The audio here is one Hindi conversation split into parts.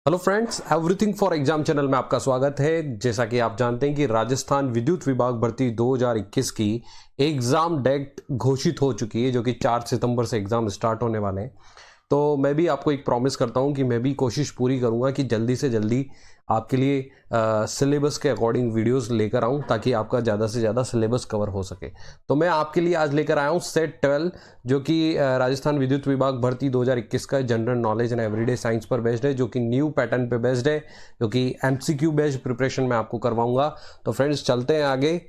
Hello friends, everything for exam channel में आपका स्वागत है। जैसा कि आप जानते हैं कि राजस्थान विद्युत विभाग भर्ती 2021 की एग्जाम डेट घोषित हो चुकी है, जो कि 4 सितंबर से एग्जाम स्टार्ट होने वाले हैं। तो मैं भी आपको एक प्रॉमिस करता हूं कि मैं भी कोशिश पूरी करूंगा कि जल्दी से जल्दी आपके लिए सिलेबस के अकॉर्डिंग वीडियोस लेकर आऊं, ताकि आपका ज़्यादा से ज़्यादा सिलेबस कवर हो सके। तो मैं आपके लिए आज लेकर आया हूं सेट 12, जो कि राजस्थान विद्युत विभाग भर्ती 2021 का general knowledge and everyday science पर बेस्ड है, जो कि न्यू पैटर्न पे बेस्ड है, जो कि एमसीक्यू बेस्ड प्रिपरेशन में आपको करवाऊंगा। तो फ्रेंड्स चलते हैं आगे।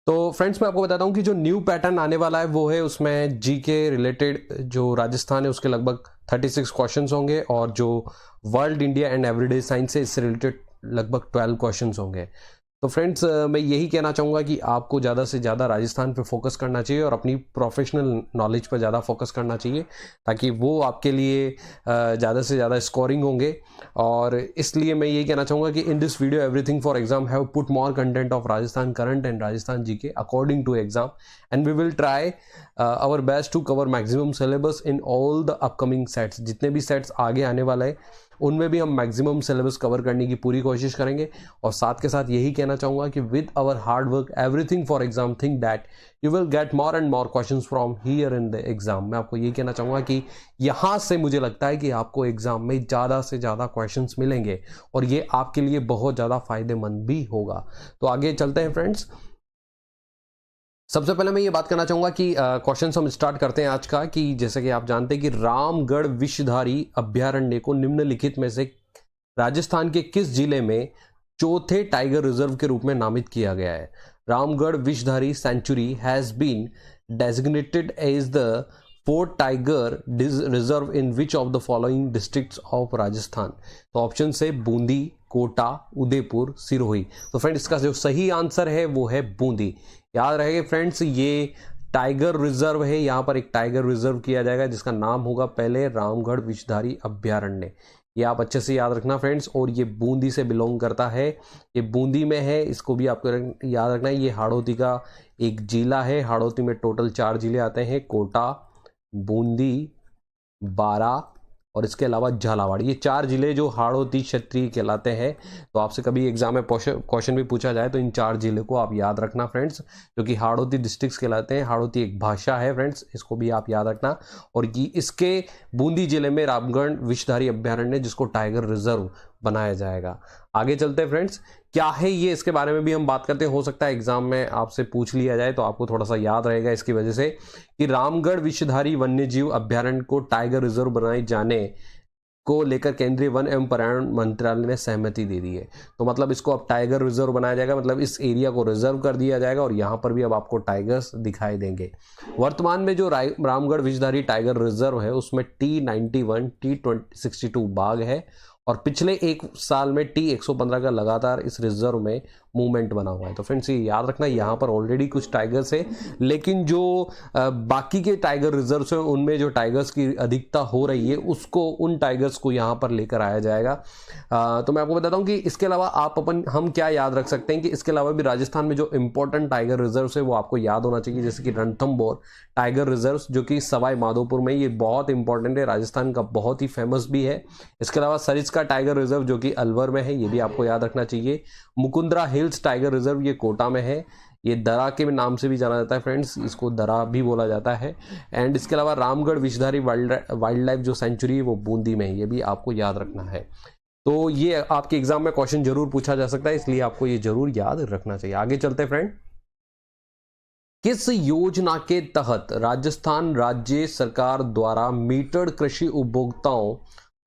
तो फ्रेंड्स मैं आपको बताता हूं कि जो न्यू पैटर्न आने वाला है वो है, उसमें जी के रिलेटेड जो राजस्थान है उसके लगभग 36 क्वेश्चंस होंगे, और जो world India and everyday science है इससे रिलेटेड लगभग 12 क्वेश्चंस होंगे। तो फ्रेंड्स मैं यही कहना चाहूँगा कि आपको ज़्यादा से ज़्यादा राजस्थान पे फोकस करना चाहिए और अपनी प्रोफेशनल नॉलेज पर ज़्यादा फोकस करना चाहिए, ताकि वो आपके लिए ज़्यादा से ज़्यादा स्कोरिंग होंगे। और इसलिए मैं यही कहना चाहूँगा कि in this video everything for exam have put more content of Rajasthan current and Rajasthan GK according to exam, and we will try our best to cover maximum syllabus in all the upcoming sets. जितने भी सेट्स आगे आने वाले हैं उनमें भी हम मैक्सिमम सिलेबस कवर करने की पूरी कोशिश करेंगे। और साथ के साथ यही कहना चाहूँगा कि with our hard work everything for exam, think that you will get more and more questions from here in the exam. मैं आपको यही कहना चाहूँगा कि यहाँ से मुझे लगता है कि आपको एग्जाम में ज़्यादा से ज़्यादा क्वेश्चंस मिलेंगे, और ये आपके लिए बहुत ज़्यादा फायदेमंद भी होगा। तो आगे चलते हैं फ्रेंड्स। सबसे पहले मैं ये बात करना चाहूँगा कि क्वेश्चन हम स्टार्ट करते हैं आज का, कि जैसे कि आप जानते हैं कि रामगढ़ विषधारी अभ्यारण्य को निम्नलिखित में से राजस्थान के किस जिले में चौथे टाइगर रिजर्व के रूप में नामित किया गया है। Ramgarh Vishdhari sanctuary has been designated as the fourth tiger reserve in which of the following districts of Rajasthan. तो ऑप्शन से बूंदी, कोटा, उदयपुर, सिरोही। तो फ्रेंड्स इसका जो सही आंसर है वो है बूंदी। याद रहेगा फ्रेंड्स, ये टाइगर रिजर्व है, यहाँ पर एक टाइगर रिजर्व किया जाएगा जिसका नाम होगा पहले रामगढ़ विषधारी अभ्यारण्य। ये आप अच्छे से याद रखना फ्रेंड्स, और ये बूंदी से बिलोंग करता है, ये बूंदी में है, इसको भी आपको याद रखना है। ये हाड़ौती का एक जिला है, हाड़ौती में टोटल 4 जिले आते हैं, कोटा, बूंदी, बारा और इसके अलावा झालावाड़। ये 4 जिले जो हाड़ौती क्षेत्रीय कहलाते हैं। तो आपसे कभी एग्जाम में क्वेश्चन भी पूछा जाए तो इन 4 जिले को आप याद रखना फ्रेंड्स, जो कि हाड़ौती डिस्ट्रिक्ट्स कहलाते हैं। हाड़ौती एक भाषा है फ्रेंड्स, इसको भी आप याद रखना। और ये इसके बूंदी जिले में रामगढ़ विषधारी अभ्यारण्य, जिसको टाइगर रिजर्व बनाया जाएगा। आगे चलते हैं फ्रेंड्स, क्या है ये, इसके बारे में भी हम बात करते हैं। हो सकता है एग्जाम में आपसे पूछ लिया जाए तो आपको थोड़ा सा याद रहेगा इसकी वजह से, कि रामगढ़ विषधारी वन्यजीव अभ्यारण्य को टाइगर रिजर्व बनाए जाने को लेकर केंद्रीय वन एवं पर्यावरण मंत्रालय ने सहमति दे दी है। तो मतलब इसको अब टाइगर रिजर्व बनाया जाएगा, मतलब इस एरिया को रिजर्व कर दिया जाएगा, और यहाँ पर भी अब आपको टाइगर्स दिखाई देंगे। वर्तमान में जो रामगढ़ विषधारी टाइगर रिजर्व है उसमें T91, T62 बाघ है, और पिछले 1 साल में T115 का लगातार इस रिजर्व में मूवमेंट बना हुआ है। तो फ्रेंड्स ये याद रखना, यहाँ पर ऑलरेडी कुछ टाइगर्स है, लेकिन जो बाकी के टाइगर रिजर्व्स हैं उनमें जो टाइगर्स की अधिकता हो रही है उसको, उन टाइगर्स को यहाँ पर लेकर आया जाएगा। तो मैं आपको बताता हूँ कि इसके अलावा हम क्या याद रख सकते हैं, कि इसके अलावा भी राजस्थान में जो इंपॉर्टेंट टाइगर रिजर्व है वो आपको याद होना चाहिए, जैसे कि रणथंभौर टाइगर रिजर्व, जो कि सवाई माधोपुर में, ये बहुत इंपॉर्टेंट है, राजस्थान का बहुत ही फेमस भी है। इसके अलावा सरिस्का टाइगर रिजर्व जो कि अलवर में है, ये भी आपको याद रखना चाहिए। मुकुंदरा हिल्स टाइगर रिजर्व ये कोटा में है, ये दरा के नाम से भी जाना जाता है फ्रेंड्स, इसको दरा भी बोला जाता है। एंड इसके अलावा रामगढ़ विषधारी वाइल्ड लाइफ जो सेंचुरी है वो बूंदी में है, ये भी आपको याद रखना है। तो ये आपके एग्जाम में क्वेश्चन जरूर पूछा जा सकता है, इसलिए आपको ये जरूर याद रखना चाहिए। आगे चलते हैं फ्रेंड। किस योजना के तहत राजस्थान राज्य सरकार द्वारा मीटर्ड कृषि उपभोक्ताओं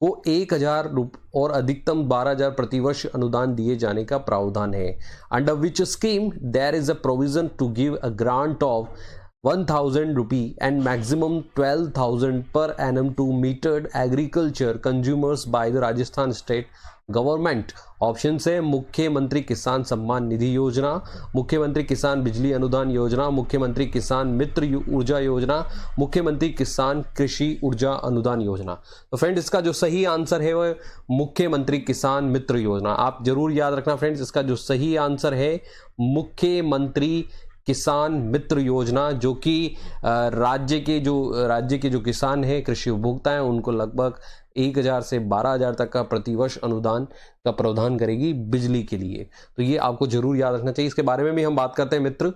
को 1,000 और अधिकतम 12,000 प्रतिवर्ष अनुदान दिए जाने का प्रावधान है? Under which scheme there is a provision to give a grant of 1,000 rupee and maximum 12,000 per annum to metered agriculture consumers by the Rajasthan state government. Option है मुख्यमंत्री किसान सम्मान निधि योजना, मुख्यमंत्री किसान बिजली अनुदान योजना, मुख्यमंत्री किसान मित्र ऊर्जा योजना, मुख्यमंत्री किसान कृषि ऊर्जा अनुदान योजना। तो फ्रेंड इसका जो सही आंसर है वो मुख्यमंत्री किसान मित्र योजना। आप जरूर याद रखना फ्रेंड्स, इसका जो सही आंसर है मुख्यमंत्री किसान मित्र योजना, जो कि राज्य के जो किसान हैं, कृषि उपभोक्ता हैं, उनको लगभग 1000 से 12000 तक का प्रतिवर्ष अनुदान का प्रावधान करेगी बिजली के लिए। तो ये आपको जरूर याद रखना चाहिए। इसके बारे में भी हम बात करते हैं मित्र।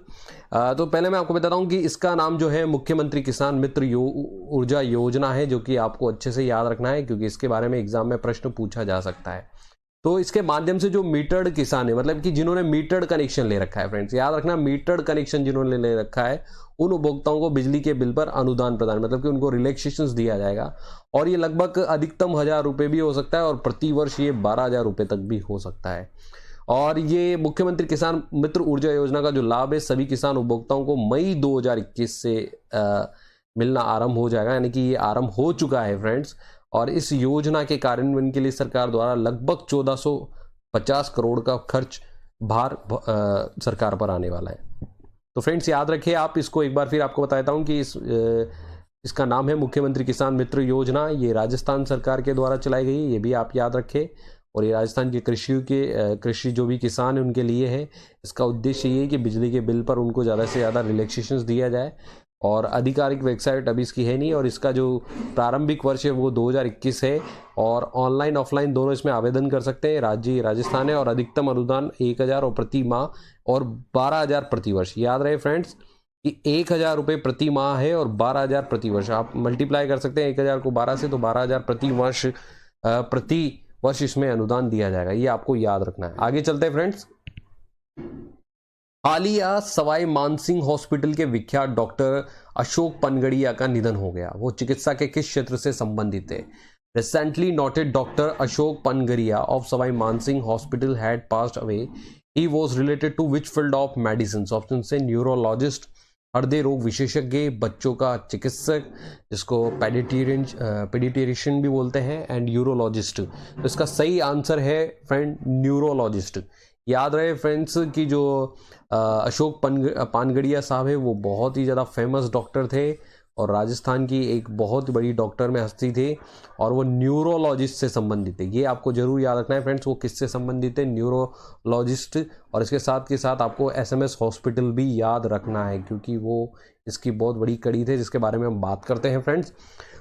तो पहले मैं आपको बताता हूँ कि इसका नाम जो है मुख्यमंत्री किसान मित्र ऊर्जा योजना है, जो कि आपको अच्छे से याद रखना है क्योंकि इसके बारे में एग्जाम में प्रश्न पूछा जा सकता है। तो इसके माध्यम से जो मीटर्ड किसान है, मतलब कि जिन्होंने मीटर्ड कनेक्शन ले रखा है, फ्रेंड्स याद रखना, मीटर्ड कनेक्शन जिन्होंने ले रखा है उन उपभोक्ताओं को बिजली के बिल पर अनुदान प्रदान, मतलब कि उनको रिलैक्सेशन दिया जाएगा। और ये लगभग अधिकतम 1000 रुपये भी हो सकता है और प्रतिवर्ष ये 12000 रुपये तक भी हो सकता है। और ये मुख्यमंत्री किसान मित्र ऊर्जा योजना का जो लाभ है सभी किसान उपभोक्ताओं को मई 2021 से मिलना आरंभ हो जाएगा, यानी कि ये आरंभ हो चुका है फ्रेंड्स। और इस योजना के कार्यान्वयन के लिए सरकार द्वारा लगभग 1450 करोड़ का खर्च भार सरकार पर आने वाला है। तो फ्रेंड्स याद रखिए आप इसको, एक बार फिर आपको बताता हूं कि इसका नाम है मुख्यमंत्री किसान मित्र योजना। ये राजस्थान सरकार के द्वारा चलाई गई, ये भी आप याद रखें। और ये राजस्थान के कृषि जो भी किसान है उनके लिए है। इसका उद्देश्य ये है कि बिजली के बिल पर उनको ज़्यादा से ज़्यादा रिलैक्सेशन दिया जाए। और आधिकारिक वेबसाइट अभी इसकी है नहीं, और इसका जो प्रारंभिक वर्ष है वो 2021 है। और ऑनलाइन ऑफलाइन दोनों इसमें आवेदन कर सकते हैं। राज्य राजस्थान है और अधिकतम अनुदान 1000 और प्रति माह और 12000 प्रतिवर्ष। याद रहे फ्रेंड्स कि 1000 रुपये प्रति माह है और 12000 प्रतिवर्ष। आप मल्टीप्लाई कर सकते हैं 1000 को 12 से, तो 12000 प्रति वर्ष इसमें अनुदान दिया जाएगा। ये आपको याद रखना है। आगे चलते हैं फ्रेंड्स। हालिया सवाई मानसिंह हॉस्पिटल के विख्यात डॉक्टर अशोक पनगड़िया का निधन हो गया। वो चिकित्सा के किस क्षेत्र से संबंधित है? Recently noted doctor Ashok Panagariya of Sawai Mansingh hospital had passed away. He was related to which field of medicine? Option से न्यूरोलॉजिस्ट, हृदय रोग विशेषज्ञ, बच्चों का चिकित्सक जिसको पेडिट्रिशियन भी बोलते हैं, एंड यूरोलॉजिस्ट। तो इसका सही आंसर है फ्रेंड न्यूरोलॉजिस्ट। याद रहे फ्रेंड्स कि जो अशोक पानगड़िया साहब है वो बहुत ही ज़्यादा फेमस डॉक्टर थे और राजस्थान की एक बहुत बड़ी डॉक्टर में हस्ती थे, और वो न्यूरोलॉजिस्ट से संबंधित है। ये आपको जरूर याद रखना है फ्रेंड्स, वो किससे संबंधित है? न्यूरोलॉजिस्ट। और इसके साथ के साथ आपको एसएमएस हॉस्पिटल भी याद रखना है क्योंकि वो इसकी बहुत बड़ी कड़ी थे जिसके बारे में हम बात करते हैं फ्रेंड्स।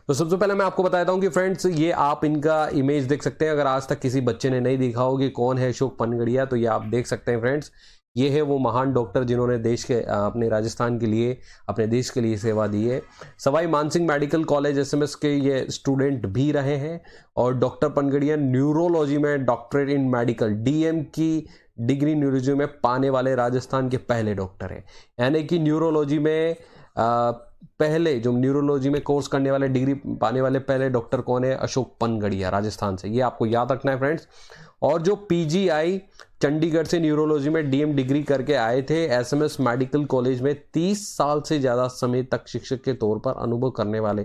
तो सबसे पहले मैं आपको बताता हूँ कि फ्रेंड्स ये आप इनका इमेज देख सकते हैं। अगर आज तक किसी बच्चे ने नहीं देखा हो कि कौन है अशोक पनगड़िया, तो ये आप देख सकते हैं फ्रेंड्स। ये है वो महान डॉक्टर जिन्होंने देश के अपने राजस्थान के लिए, अपने देश के लिए सेवा दी है। Sawai Mansingh medical college SMS के ये स्टूडेंट भी रहे हैं। और डॉक्टर पनगड़िया न्यूरोलॉजी में डॉक्टरेट इन मेडिकल डीएम की डिग्री न्यूरोलॉजी में पाने वाले राजस्थान के पहले डॉक्टर हैं। यानी कि न्यूरोलॉजी में पहले जो न्यूरोलॉजी में कोर्स करने वाले, डिग्री पाने वाले पहले डॉक्टर कौन है? अशोक पनगड़िया, राजस्थान से। ये आपको याद रखना है फ्रेंड्स। और जो पीजीआई चंडीगढ़ से न्यूरोलॉजी में डीएम डिग्री करके आए थे, एसएमएस मेडिकल कॉलेज में 30 साल से ज़्यादा समय तक शिक्षक के तौर पर अनुभव करने वाले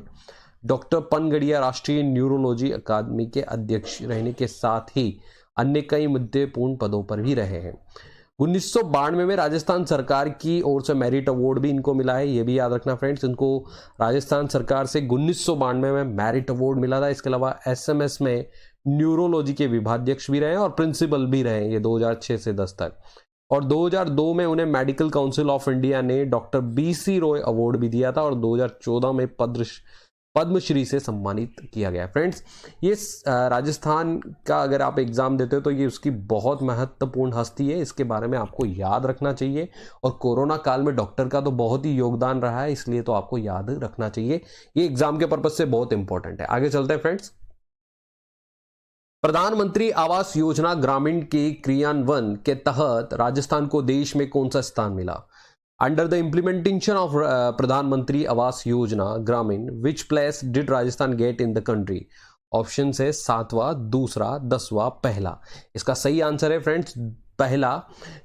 डॉक्टर पनगड़िया राष्ट्रीय न्यूरोलॉजी अकादमी के अध्यक्ष रहने के साथ ही अन्य कई मुद्देपूर्ण पदों पर भी रहे हैं। 1992 में राजस्थान सरकार की ओर से मेरिट अवार्ड भी इनको मिला है, ये भी याद रखना फ्रेंड्स। इनको राजस्थान सरकार से 1992 में मेरिट अवार्ड मिला था। इसके अलावा एसएमएस में न्यूरोलॉजी के विभागाध्यक्ष भी रहे और प्रिंसिपल भी रहे ये 2006 से 10 तक। और 2002 में उन्हें मेडिकल काउंसिल ऑफ इंडिया ने डॉक्टर बीसी रॉय अवार्ड भी दिया था और 2014 में पद्मश्री से सम्मानित किया गया। फ्रेंड्स ये राजस्थान का अगर आप एग्जाम देते हो तो ये उसकी बहुत महत्वपूर्ण हस्ती है, इसके बारे में आपको याद रखना चाहिए। और कोरोना काल में डॉक्टर का तो बहुत ही योगदान रहा है, इसलिए तो आपको याद रखना चाहिए। ये एग्जाम के पर्पज से बहुत इंपॉर्टेंट है। आगे चलते हैं फ्रेंड्स। प्रधानमंत्री आवास योजना ग्रामीण के क्रियान्वयन के तहत राजस्थान को देश में कौन सा स्थान मिला? अंडर द इम्प्लीमेंटेशन ऑफ प्रधानमंत्री आवास योजना ग्रामीण which place did Rajasthan get in the country? Option है 7वां, दूसरा, 10वां, पहला। इसका सही आंसर है फ्रेंड्स पहला।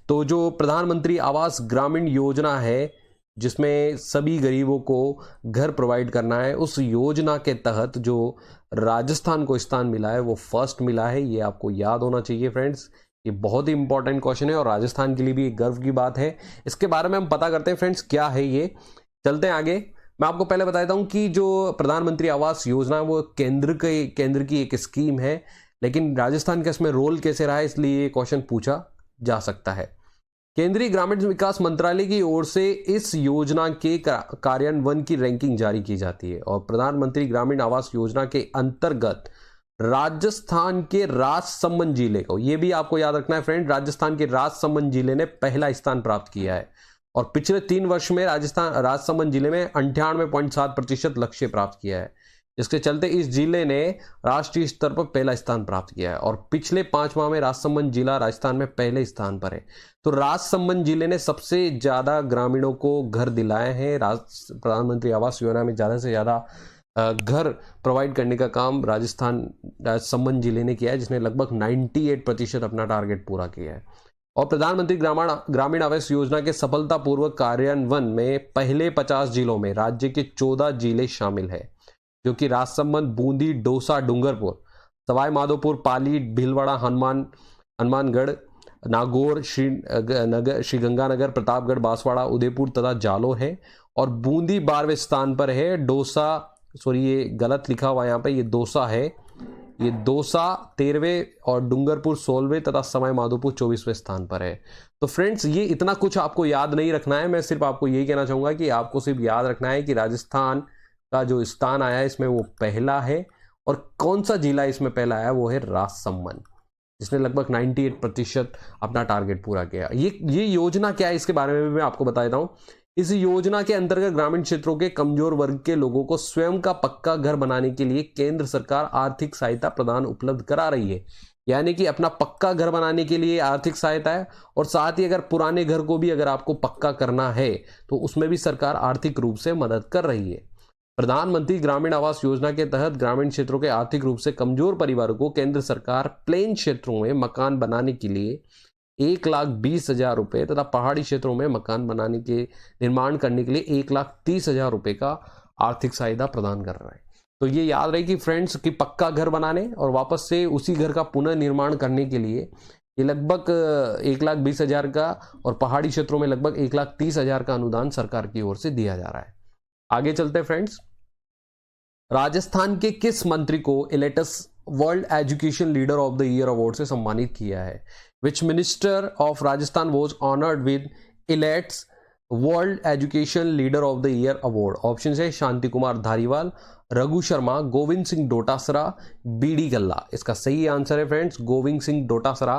तो जो प्रधानमंत्री आवास ग्रामीण योजना है जिसमें सभी गरीबों को घर प्रोवाइड करना है, उस योजना के तहत जो राजस्थान को स्थान मिला है वो फर्स्ट मिला है। ये आपको याद होना चाहिए फ्रेंड्स, ये बहुत ही इंपॉर्टेंट क्वेश्चन है और राजस्थान के लिए भी एक गर्व की बात है। इसके बारे में हम पता करते हैं फ्रेंड्स क्या है ये। चलते हैं आगे। मैं आपको पहले बता देता हूं कि जो प्रधानमंत्री आवास योजना वो केंद्र की एक स्कीम है, लेकिन राजस्थान का इसमें रोल कैसे रहा है इसलिए ये क्वेश्चन पूछा जा सकता है। केंद्रीय ग्रामीण विकास मंत्रालय की ओर से इस योजना के कार्यान्वयन की रैंकिंग जारी की जाती है और प्रधानमंत्री ग्रामीण आवास योजना के अंतर्गत राजस्थान के राजसमंद जिले को, यह भी आपको याद रखना है फ्रेंड, राजस्थान के राजसमंद जिले ने पहला स्थान प्राप्त किया है और पिछले 3 वर्ष में राजसमंद जिले में 98.7% लक्ष्य प्राप्त किया है। इसके चलते इस जिले ने राष्ट्रीय स्तर पर पहला स्थान प्राप्त किया है और पिछले 5 माह में राजसमंद जिला राजस्थान में पहले स्थान पर है। तो राजसमंद जिले ने सबसे ज्यादा ग्रामीणों को घर दिलाए हैं। प्रधानमंत्री आवास योजना में ज्यादा से ज्यादा घर प्रोवाइड करने का काम राजसमंद जिले ने किया है, जिसने लगभग 98% अपना टारगेट पूरा किया है। और प्रधानमंत्री ग्रामीण आवास योजना के सफलतापूर्वक कार्यान्वयन में पहले 50 जिलों में राज्य के 14 जिले शामिल है, जो कि राजसमंद, बूंदी, दौसा, डूंगरपुर, सवाई माधोपुर, पाली, भीलवाड़ा, हनुमानगढ़, नागौर, श्रीगंगानगर, प्रतापगढ़, बांसवाड़ा, उदयपुर तथा जालोर है। और बूंदी 12वें स्थान पर है। ये गलत लिखा हुआ यहाँ पे, ये दौसा है, ये दौसा 13वें और डूंगरपुर 16वें तथा सवाई माधोपुर 24वें स्थान पर है। तो फ्रेंड्स, ये इतना कुछ आपको याद नहीं रखना है, मैं सिर्फ आपको यही कहना चाहूंगा कि आपको सिर्फ याद रखना है कि राजस्थान का जो स्थान आया है इसमें वो पहला है और कौन सा जिला इसमें पहला आया वो है राजसमंद, जिसने लगभग 98% अपना टारगेट पूरा किया। ये योजना क्या है इसके बारे में भी मैं आपको बता देता हूं। इस योजना के अंतर्गत ग्रामीण क्षेत्रों के कमजोर वर्ग के लोगों को स्वयं का पक्का घर बनाने के लिए केंद्र सरकार आर्थिक सहायता प्रदान उपलब्ध करा रही है। यानी कि अपना पक्का घर बनाने के लिए आर्थिक सहायता है और साथ ही अगर पुराने घर को भी अगर आपको पक्का करना है तो उसमें भी सरकार आर्थिक रूप से मदद कर रही है। प्रधानमंत्री ग्रामीण आवास योजना के तहत ग्रामीण क्षेत्रों के आर्थिक रूप से कमजोर परिवारों को केंद्र सरकार प्लेन क्षेत्रों में मकान बनाने के लिए 1,20,000 रुपए तथा पहाड़ी क्षेत्रों में मकान बनाने के निर्माण करने के लिए 1,30,000 रुपए का आर्थिक सहायता प्रदान कर रहा है। तो ये याद रहे कि फ्रेंड्स, कि पक्का घर बनाने और वापस से उसी घर का पुनर्निर्माण करने के लिए ये लगभग 1,20,000 का और पहाड़ी क्षेत्रों में लगभग 1,30,000 का अनुदान सरकार की ओर से दिया जा रहा है। आगे चलते हैं फ्रेंड्स। राजस्थान के किस मंत्री को Elets world education leader of the year award से सम्मानित किया है? Which minister of Rajasthan was honoured with Elets world education leader of the year award? Option है शांति कुमार धारीवाल, रघु शर्मा, गोविंद सिंह डोटासरा, बीडी गल्ला। इसका सही आंसर है फ्रेंड्स गोविंद सिंह डोटासरा।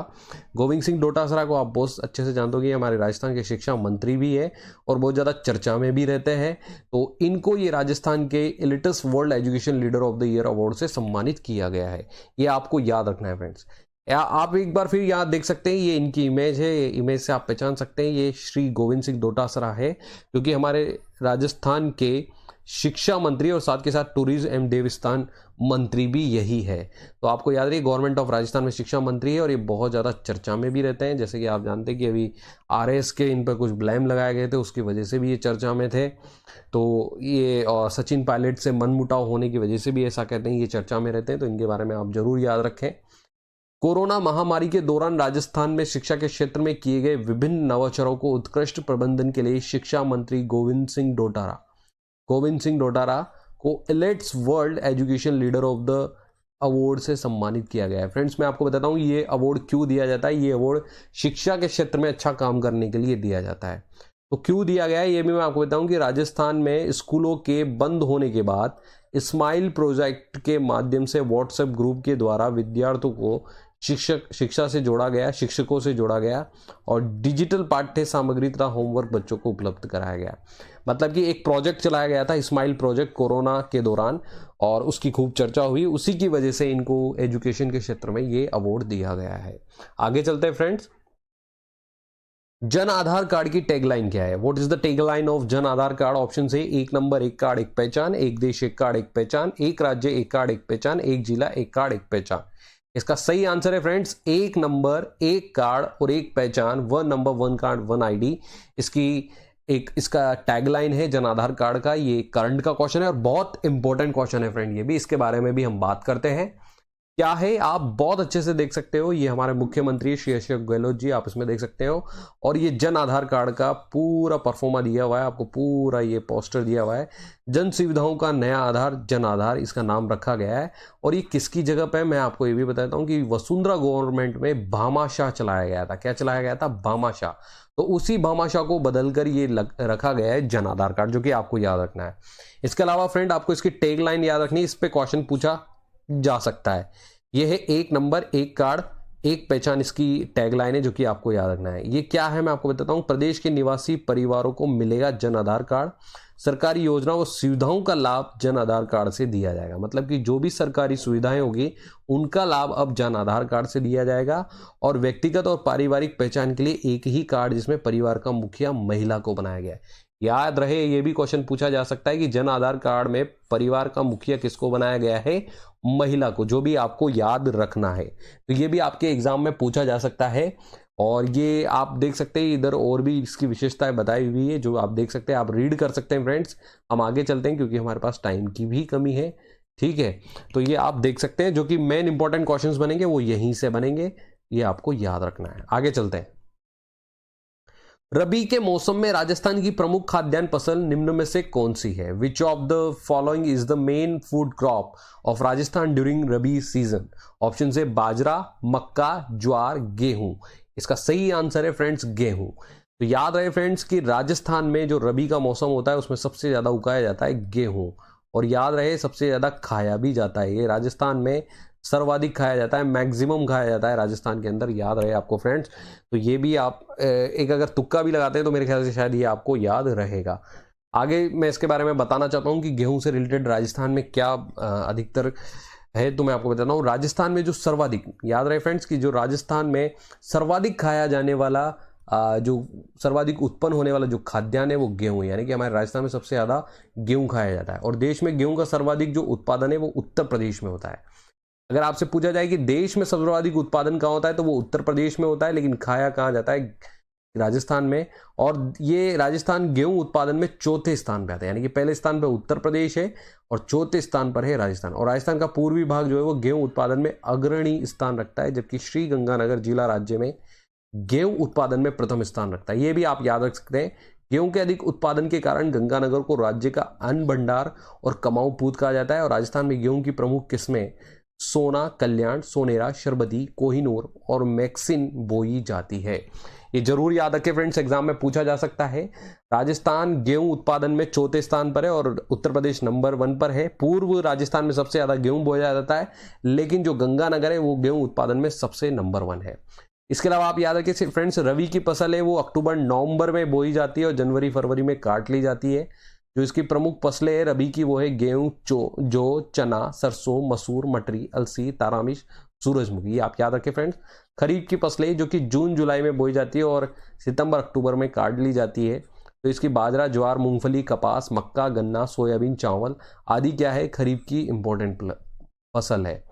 गोविंद सिंह डोटासरा को आप बहुत अच्छे से जानते हो कि हमारे राजस्थान के शिक्षा मंत्री भी है और बहुत ज़्यादा चर्चा में भी रहते हैं। तो इनको ये राजस्थान के Elets world education leader of the year award से सम्मानित किया गया है। ये आपको याद रखना है फ्रेंड्स। या आप एक बार फिर यहाँ देख सकते हैं, ये इनकी इमेज है, इमेज से आप पहचान सकते हैं ये श्री गोविंद सिंह डोटासरा है, क्योंकि हमारे राजस्थान के शिक्षा मंत्री और साथ के साथ टूरिज्म एवं देवस्थान मंत्री भी यही है। तो आपको याद रही गवर्नमेंट ऑफ राजस्थान में शिक्षा मंत्री है और ये बहुत ज़्यादा चर्चा में भी रहते हैं। जैसे कि आप जानते हैं कि अभी आरएस के इन पर कुछ ब्लेम लगाए गए थे, उसकी वजह से भी ये चर्चा में थे। तो ये सचिन पायलट से मनमुटाव होने की वजह से भी ऐसा कहते हैं, ये चर्चा में रहते हैं। तो इनके बारे में आप जरूर याद रखें। कोरोना महामारी के दौरान राजस्थान में शिक्षा के क्षेत्र में किए गए विभिन्न नवाचारों को उत्कृष्ट प्रबंधन के लिए शिक्षा मंत्री गोविंद सिंह डोटारा को Elets world education leader of the award से सम्मानित किया गया है। फ्रेंड्स, मैं आपको बताता हूँ ये अवार्ड क्यों दिया जाता है। ये अवार्ड शिक्षा के क्षेत्र में अच्छा काम करने के लिए दिया जाता है। तो क्यों दिया गया है ये भी मैं आपको बताऊं कि राजस्थान में स्कूलों के बंद होने के बाद स्माइल प्रोजेक्ट के माध्यम से व्हाट्सएप ग्रुप के द्वारा विद्यार्थियों को शिक्षा से जोड़ा गया, शिक्षकों से जोड़ा गया और डिजिटल पाठ्य सामग्री तथा होमवर्क बच्चों को उपलब्ध कराया गया। मतलब कि एक प्रोजेक्ट चलाया गया था, स्माइल प्रोजेक्ट, कोरोना के दौरान, और उसकी खूब चर्चा हुई। उसी की वजह से इनको एजुकेशन के क्षेत्र में ये अवार्ड दिया गया है। आगे चलते हैं फ्रेंड्स। जन आधार कार्ड की टैगलाइन क्या है? What is the tagline of Jan Aadhaar card? Option है 1 नंबर एक कार्ड एक पहचान, एक देश एक कार्ड एक पहचान, एक राज्य एक कार्ड एक पहचान, एक जिला एक कार्ड एक पहचान। इसका सही आंसर है फ्रेंड्स 1 नंबर एक कार्ड और एक पहचान, 1 नंबर 1 कार्ड 1 आईडी। इसका टैगलाइन है जन आधार कार्ड का। ये करंट का क्वेश्चन है और बहुत इंपॉर्टेंट क्वेश्चन है फ्रेंड। ये भी, इसके बारे में भी हम बात करते हैं। क्या है आप बहुत अच्छे से देख सकते हो, ये हमारे मुख्यमंत्री श्री अशोक गहलोत जी, आप इसमें देख सकते हो। और ये जन आधार कार्ड का पूरा परफॉर्मा दिया हुआ है, आपको पूरा ये पोस्टर दिया हुआ है। जन सुविधाओं का नया आधार, जन आधार इसका नाम रखा गया है। और ये किसकी जगह पे, मैं आपको ये भी बताता हूँ कि वसुंधरा गवर्नमेंट में भामाशाह चलाया गया था। क्या चलाया गया था? भामाशाह। तो उसी भामाशाह को बदलकर ये रखा गया है जन आधार कार्ड, जो कि आपको याद रखना है। इसके अलावा फ्रेंड आपको इसकी टैगलाइन याद रखनी है। इस पे क्वेश्चन पूछा जा सकता है। यह है एक नंबर एक कार्ड एक पहचान, इसकी टैगलाइन है जो कि आपको याद रखना है। ये क्या है मैं आपको बताता हूं। प्रदेश के निवासी परिवारों को मिलेगा जन आधार कार्ड, सरकारी योजनाओं और सुविधाओं का लाभ जन आधार कार्ड से दिया जाएगा। मतलब कि जो भी सरकारी सुविधाएं होगी उनका लाभ अब जन आधार कार्ड से दिया जाएगा। और व्यक्तिगत और पारिवारिक पहचान के लिए एक ही कार्ड जिसमें परिवार का मुखिया महिला को बनाया गया है। याद रहे, ये भी क्वेश्चन पूछा जा सकता है कि जन आधार कार्ड में परिवार का मुखिया किसको बनाया गया है, महिला को, जो भी आपको याद रखना है। तो ये भी आपके एग्जाम में पूछा जा सकता है। और ये आप देख सकते हैं इधर और भी इसकी विशेषताएं बताई हुई है जो आप देख सकते हैं, आप रीड कर सकते हैं फ्रेंड्स। हम आगे चलते हैं क्योंकि हमारे पास टाइम की भी कमी है, ठीक है। तो ये आप देख सकते हैं जो कि मेन इंपॉर्टेंट क्वेश्चंस बनेंगे वो यहीं से बनेंगे, ये आपको याद रखना है। आगे चलते हैं। रबी के मौसम में राजस्थान की प्रमुख खाद्यान्न फसल निम्न में से कौन सी है? विच of the following is the main food crop of Rajasthan during rabi season? Option है बाजरा, मक्का, ज्वार, गेहूं। इसका सही आंसर है फ्रेंड्स गेहूं। तो याद रहे फ्रेंड्स कि राजस्थान में जो रबी का मौसम होता है उसमें सबसे ज्यादा उगाया जाता है गेहूं। और याद रहे सबसे ज्यादा खाया भी जाता है, ये राजस्थान में सर्वाधिक खाया जाता है, मैक्सिमम खाया जाता है राजस्थान के अंदर, याद रहे आपको फ्रेंड्स। तो ये भी आप एक अगर तुक्का भी लगाते हैं तो मेरे ख्याल से शायद ये आपको याद रहेगा। आगे मैं इसके बारे में बताना चाहता हूँ कि गेहूं से रिलेटेड राजस्थान में क्या अधिकतर है। तो मैं आपको बताता हूँ राजस्थान में जो सर्वाधिक, याद रहे फ्रेंड्स कि जो राजस्थान में सर्वाधिक खाया जाने वाला जो सर्वाधिक उत्पन्न होने वाला जो खाद्यान्न है वो गेहूं है। यानी कि हमारे राजस्थान में सबसे ज्यादा गेहूं खाया जाता है। और देश में गेहूं का सर्वाधिक जो उत्पादन है वो उत्तर प्रदेश में होता है। अगर आपसे पूछा जाए कि देश में सर्वाधिक उत्पादन कहाँ होता है तो वो उत्तर प्रदेश में होता है, लेकिन खाया कहाँ जाता है, राजस्थान में। और ये राजस्थान गेहूं उत्पादन में चौथे स्थान पे आता है। यानी कि पहले स्थान पे उत्तर प्रदेश है और चौथे स्थान पर है राजस्थान। और राजस्थान का पूर्वी भाग जो है वो गेहूं उत्पादन में अग्रणी स्थान रखता है, जबकि श्री गंगानगर जिला राज्य में गेहूं उत्पादन में प्रथम स्थान रखता है। ये भी आप याद रख सकते हैं। गेहूं के अधिक उत्पादन के कारण गंगानगर को राज्य का अन्न भंडार और कमाऊ पूत कहा जाता है। और राजस्थान में गेहूं की प्रमुख किस्में सोना, कल्याण, सोनेरा, शरबती, कोहिनूर और मैक्सिन बोई जाती है। ये जरूर याद रखें फ्रेंड्स, एग्जाम में पूछा जा सकता है। राजस्थान गेहूं उत्पादन में चौथे स्थान पर है और उत्तर प्रदेश नंबर 1 पर है। पूर्व राजस्थान में सबसे ज्यादा गेहूं बोया जाता है, लेकिन जो गंगानगर है वो गेहूं उत्पादन में सबसे नंबर 1 है। इसके अलावा आप याद रखिए फ्रेंड्स, रबी की फसल है वो अक्टूबर नवंबर में बोई जाती है और जनवरी फरवरी में काट ली जाती है। जो इसकी प्रमुख फसलें है रबी की वो है गेहूं, जौ, चना, सरसों, मसूर, मटरी, अलसी, तारामीश, सूरजमुखी। आप याद रखें फ्रेंड्स। खरीफ की फसलें जो कि जून जुलाई में बोई जाती है और सितंबर अक्टूबर में काट ली जाती है। तो इसकी बाजरा, ज्वार, मूंगफली, कपास, मक्का, गन्ना, सोयाबीन, चावल आदि क्या है, खरीफ की इंपॉर्टेंट फसल है।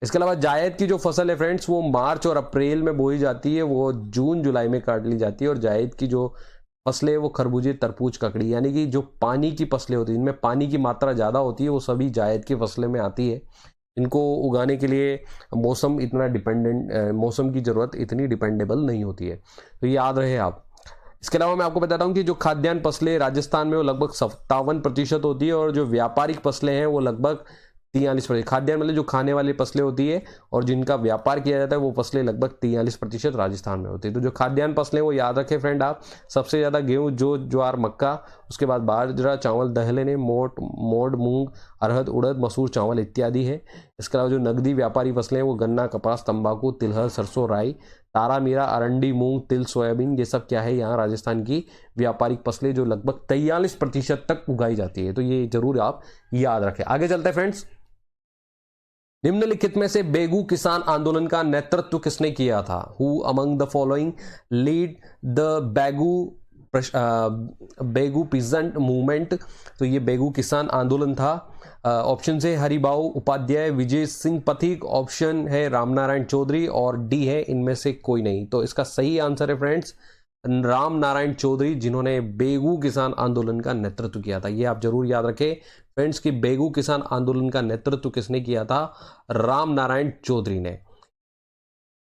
इसके अलावा जायद की जो फसल है फ्रेंड्स वो मार्च और अप्रैल में बोई जाती है, वो जून जुलाई में काट ली जाती है। और जायद की जो फसलें वो खरबूजे, तरबूज, ककड़ी, यानी कि जो पानी की फसलें होती है जिनमें पानी की मात्रा ज़्यादा होती है वो सभी जायद की फसलें में आती है। इनको उगाने के लिए मौसम इतना मौसम की ज़रूरत इतनी डिपेंडेबल नहीं होती है, तो ये याद रहे आप। इसके अलावा मैं आपको बताता हूँ कि जो खाद्यान्न फसलें राजस्थान में वो लगभग 57% होती है और जो व्यापारिक फसलें हैं वो लगभग 43%। खाद्यान्न मतलब जो खाने वाली फसलें होती है और जिनका व्यापार किया जाता है वो फसलें लगभग 43% राजस्थान में होती है। तो जो खाद्यान्न फसलें वो याद रखें फ्रेंड आप, सबसे ज़्यादा गेहूँ, जौ, ज्वार, मक्का, उसके बाद बाजरा, चावल, दलहने, मोठ, मूंग, अरहर, उड़द, मसूर, चावल इत्यादि है। इसके अलावा जो नकदी व्यापारी फसलें वो गन्ना, कपास, तंबाकू, तिलहन, सरसों, राई, तारा मीरा, अरंडी, मूंग, तिल, सोयाबीन, ये सब क्या है यहाँ राजस्थान की व्यापारिक फसलें जो लगभग 43% तक उगाई जाती है। तो ये जरूर आप याद रखें। आगे चलते हैं फ्रेंड्स। निम्नलिखित में से बेगू किसान आंदोलन का नेतृत्व किसने किया था? Who among the following lead the Begu peasant movement? तो ये बेगू किसान आंदोलन था। ऑप्शन है हरिबाऊ उपाध्याय, विजय सिंह पथिक, ऑप्शन है रामनारायण चौधरी और डी है इनमें से कोई नहीं। तो इसका सही आंसर है फ्रेंड्स राम नारायण चौधरी, जिन्होंने बेगू किसान आंदोलन का नेतृत्व किया था। ये आप जरूर याद रखें फ्रेंड्स कि बेगू किसान आंदोलन का नेतृत्व किसने किया था? राम नारायण चौधरी ने।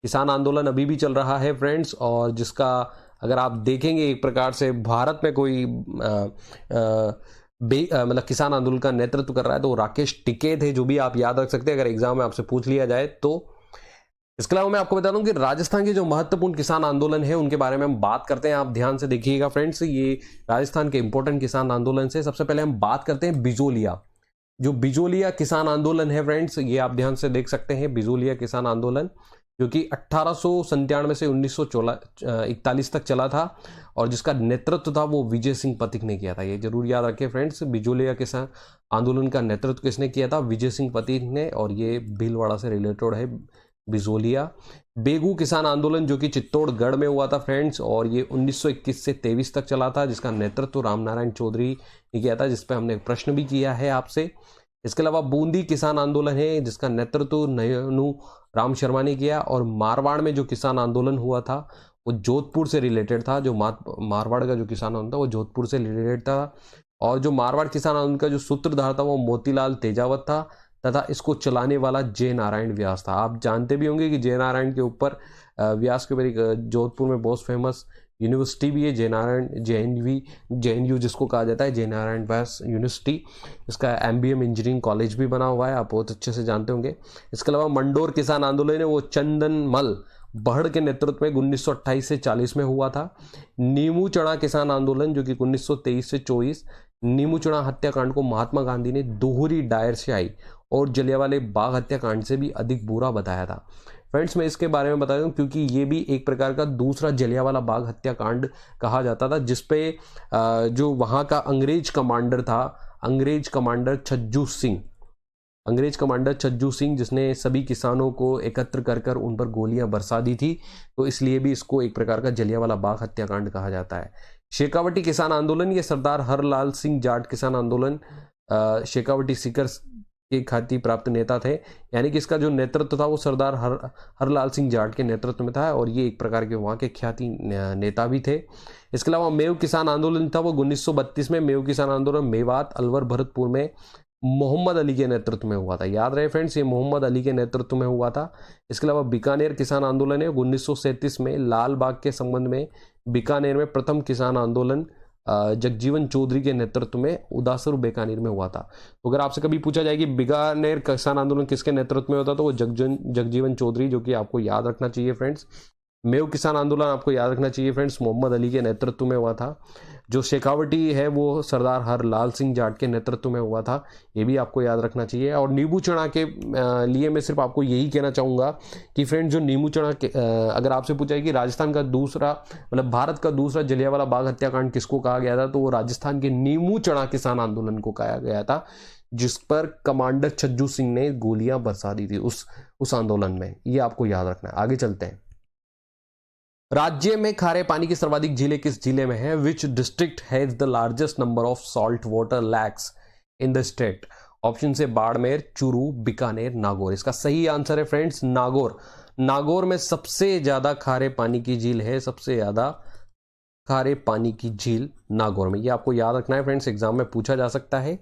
किसान आंदोलन अभी भी चल रहा है फ्रेंड्स, और जिसका अगर आप देखेंगे एक प्रकार से भारत में कोई मतलब किसान आंदोलन का नेतृत्व कर रहा है तो राकेश टिकैत है, जो भी आप याद रख सकते हैं अगर एग्जाम में आपसे पूछ लिया जाए तो। इसके अलावा मैं आपको बता दूं कि राजस्थान के जो महत्वपूर्ण किसान आंदोलन है उनके बारे में हम बात करते हैं। आप ध्यान से देखिएगा फ्रेंड्स, ये राजस्थान के इंपॉर्टेंट किसान आंदोलन से सबसे पहले हम बात करते हैं बिजोलिया। जो बिजोलिया किसान आंदोलन है फ्रेंड्स, ये आप ध्यान से देख सकते हैं, बिजोलिया किसान आंदोलन जो कि 1897 से 1941 तक चला था और जिसका नेतृत्व था वो विजय सिंह पथिक ने किया था। ये जरूर याद रखें फ्रेंड्स, बिजोलिया किसान आंदोलन का नेतृत्व किसने किया था? विजय सिंह पथिक ने, और ये भीलवाड़ा से रिलेटेड है बिजोलिया। बेगू किसान आंदोलन जो कि चित्तौड़गढ़ में हुआ था फ्रेंड्स, और ये 1921 से 23 तक चला था, जिसका नेतृत्व रामनारायण चौधरी ने किया था, जिस पर हमने प्रश्न भी किया है आपसे। इसके अलावा बूंदी किसान आंदोलन है जिसका नेतृत्व नयनू राम शर्मा ने किया, और मारवाड़ में जो किसान आंदोलन हुआ था वो जोधपुर से रिलेटेड था। जो मारवाड़ का जो किसान आंदोलन था वो जोधपुर से रिलेटेड था, और जो मारवाड़ किसान आंदोलन का जो सूत्रधार था वो मोतीलाल तेजावत था, तथा इसको चलाने वाला जय नारायण व्यास था। आप जानते भी होंगे कि जय नारायण के ऊपर व्यास के ऊपर एक जोधपुर में बहुत फेमस यूनिवर्सिटी भी है, जय नारायण JNU जिसको कहा जाता है, जय नारायण व्यास यूनिवर्सिटी। इसका MBM इंजीनियरिंग कॉलेज भी बना हुआ है, आप बहुत अच्छे से जानते होंगे। इसके अलावा मंडोर किसान आंदोलन है वो चंदनमल बहड़ के नेतृत्व में 1928 से 40 में हुआ था। नीमू चढ़ा किसान आंदोलन जो कि 1923 से 24, नीमू चढ़ा हत्याकांड को महात्मा गांधी ने दोहरी डायर स्याही और जलियांवाला बाग हत्याकांड से भी अधिक बुरा बताया था। फ्रेंड्स मैं इसके बारे में बता दूं क्योंकि ये भी एक प्रकार का दूसरा जलियांवाला बाग हत्याकांड कहा जाता था, जिसपे जो वहां का अंग्रेज कमांडर था, अंग्रेज कमांडर छज्जू सिंह जिसने सभी किसानों को एकत्र कर उन पर गोलियां बरसा दी थी, तो इसलिए भी इसको एक प्रकार का जलियांवाला बाग हत्याकांड कहा जाता है। शेखावटी किसान आंदोलन, ये सरदार हरलाल सिंह जाट किसान आंदोलन, शेखावटी सीकर के ख्याति प्राप्त नेता थे, यानी कि इसका जो नेतृत्व था वो सरदार हरलाल सिंह जाट के नेतृत्व में था, और ये एक प्रकार के वहाँ के ख्याति नेता भी थे। इसके अलावा मेव किसान आंदोलन था वो 1932 में, मेव किसान आंदोलन मेवात, अलवर, भरतपुर में मोहम्मद अली के नेतृत्व में हुआ था। याद रहे फ्रेंड्स, ये मोहम्मद अली के नेतृत्व में हुआ था। इसके अलावा बीकानेर किसान आंदोलन है 1937 में, लाल बाग के संबंध में बीकानेर में प्रथम किसान आंदोलन जगजीवन चौधरी के नेतृत्व में उदासर बीकानेर में हुआ था। तो अगर आपसे कभी पूछा जाए कि बीकानेर किसान आंदोलन किसके नेतृत्व में होता तो वो जगजीवन चौधरी, जो कि आपको याद रखना चाहिए फ्रेंड्स। मेव किसान आंदोलन आपको याद रखना चाहिए फ्रेंड्स, मोहम्मद अली के नेतृत्व में हुआ था। जो शेखावटी है वो सरदार हरलाल सिंह जाट के नेतृत्व में हुआ था, ये भी आपको याद रखना चाहिए। और नींबू चढ़ा के लिए मैं सिर्फ आपको यही कहना चाहूँगा कि फ्रेंड्स जो नींबू चढ़ा के अगर आपसे पूछा है कि राजस्थान का दूसरा मतलब भारत का दूसरा जलियांवाला बाग हत्याकांड किसको कहा गया था, तो वो राजस्थान के नींबू चढ़ा किसान आंदोलन को कहा गया था, जिस पर कमांडर छज्जू सिंह ने गोलियां बरसा दी थी उस आंदोलन में। ये आपको याद रखना है। आगे चलते हैं। राज्य में खारे पानी की सर्वाधिक झीलें किस जिले में है? Which district has the largest number of salt water lakhs in the state? Option से बाड़मेर, चूरू, बीकानेर, नागौर। इसका सही आंसर है फ्रेंड्स नागौर। नागौर में सबसे ज्यादा खारे पानी की झील है, सबसे ज्यादा खारे पानी की झील नागौर में। ये आपको याद रखना है फ्रेंड्स, एग्जाम में पूछा जा सकता है।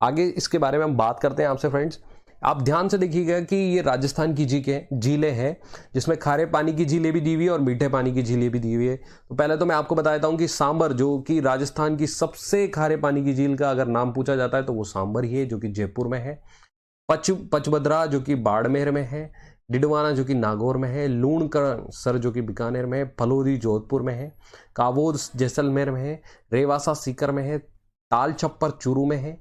आगे इसके बारे में हम बात करते हैं आपसे फ्रेंड्स। आप ध्यान से देखिएगा कि ये राजस्थान की झीलें हैं, जिसमें खारे पानी की झीलें भी दी हुई है और मीठे पानी की झीलें भी दी हुई है। तो पहले तो मैं आपको बता देता हूं कि सांबर, जो कि राजस्थान की सबसे खारे पानी की झील का अगर नाम पूछा जाता है तो वो सांबर ही है, जो कि जयपुर में है। पचभद्रा जो कि बाड़मेर में है, डिडवाना जो कि नागौर में है, लूणकरणसर जो कि बीकानेर में है, फलोदी जोधपुर में है, कावोद जैसलमेर में है, रेवासा सीकर में है, ताल छप्पर चूरू में है,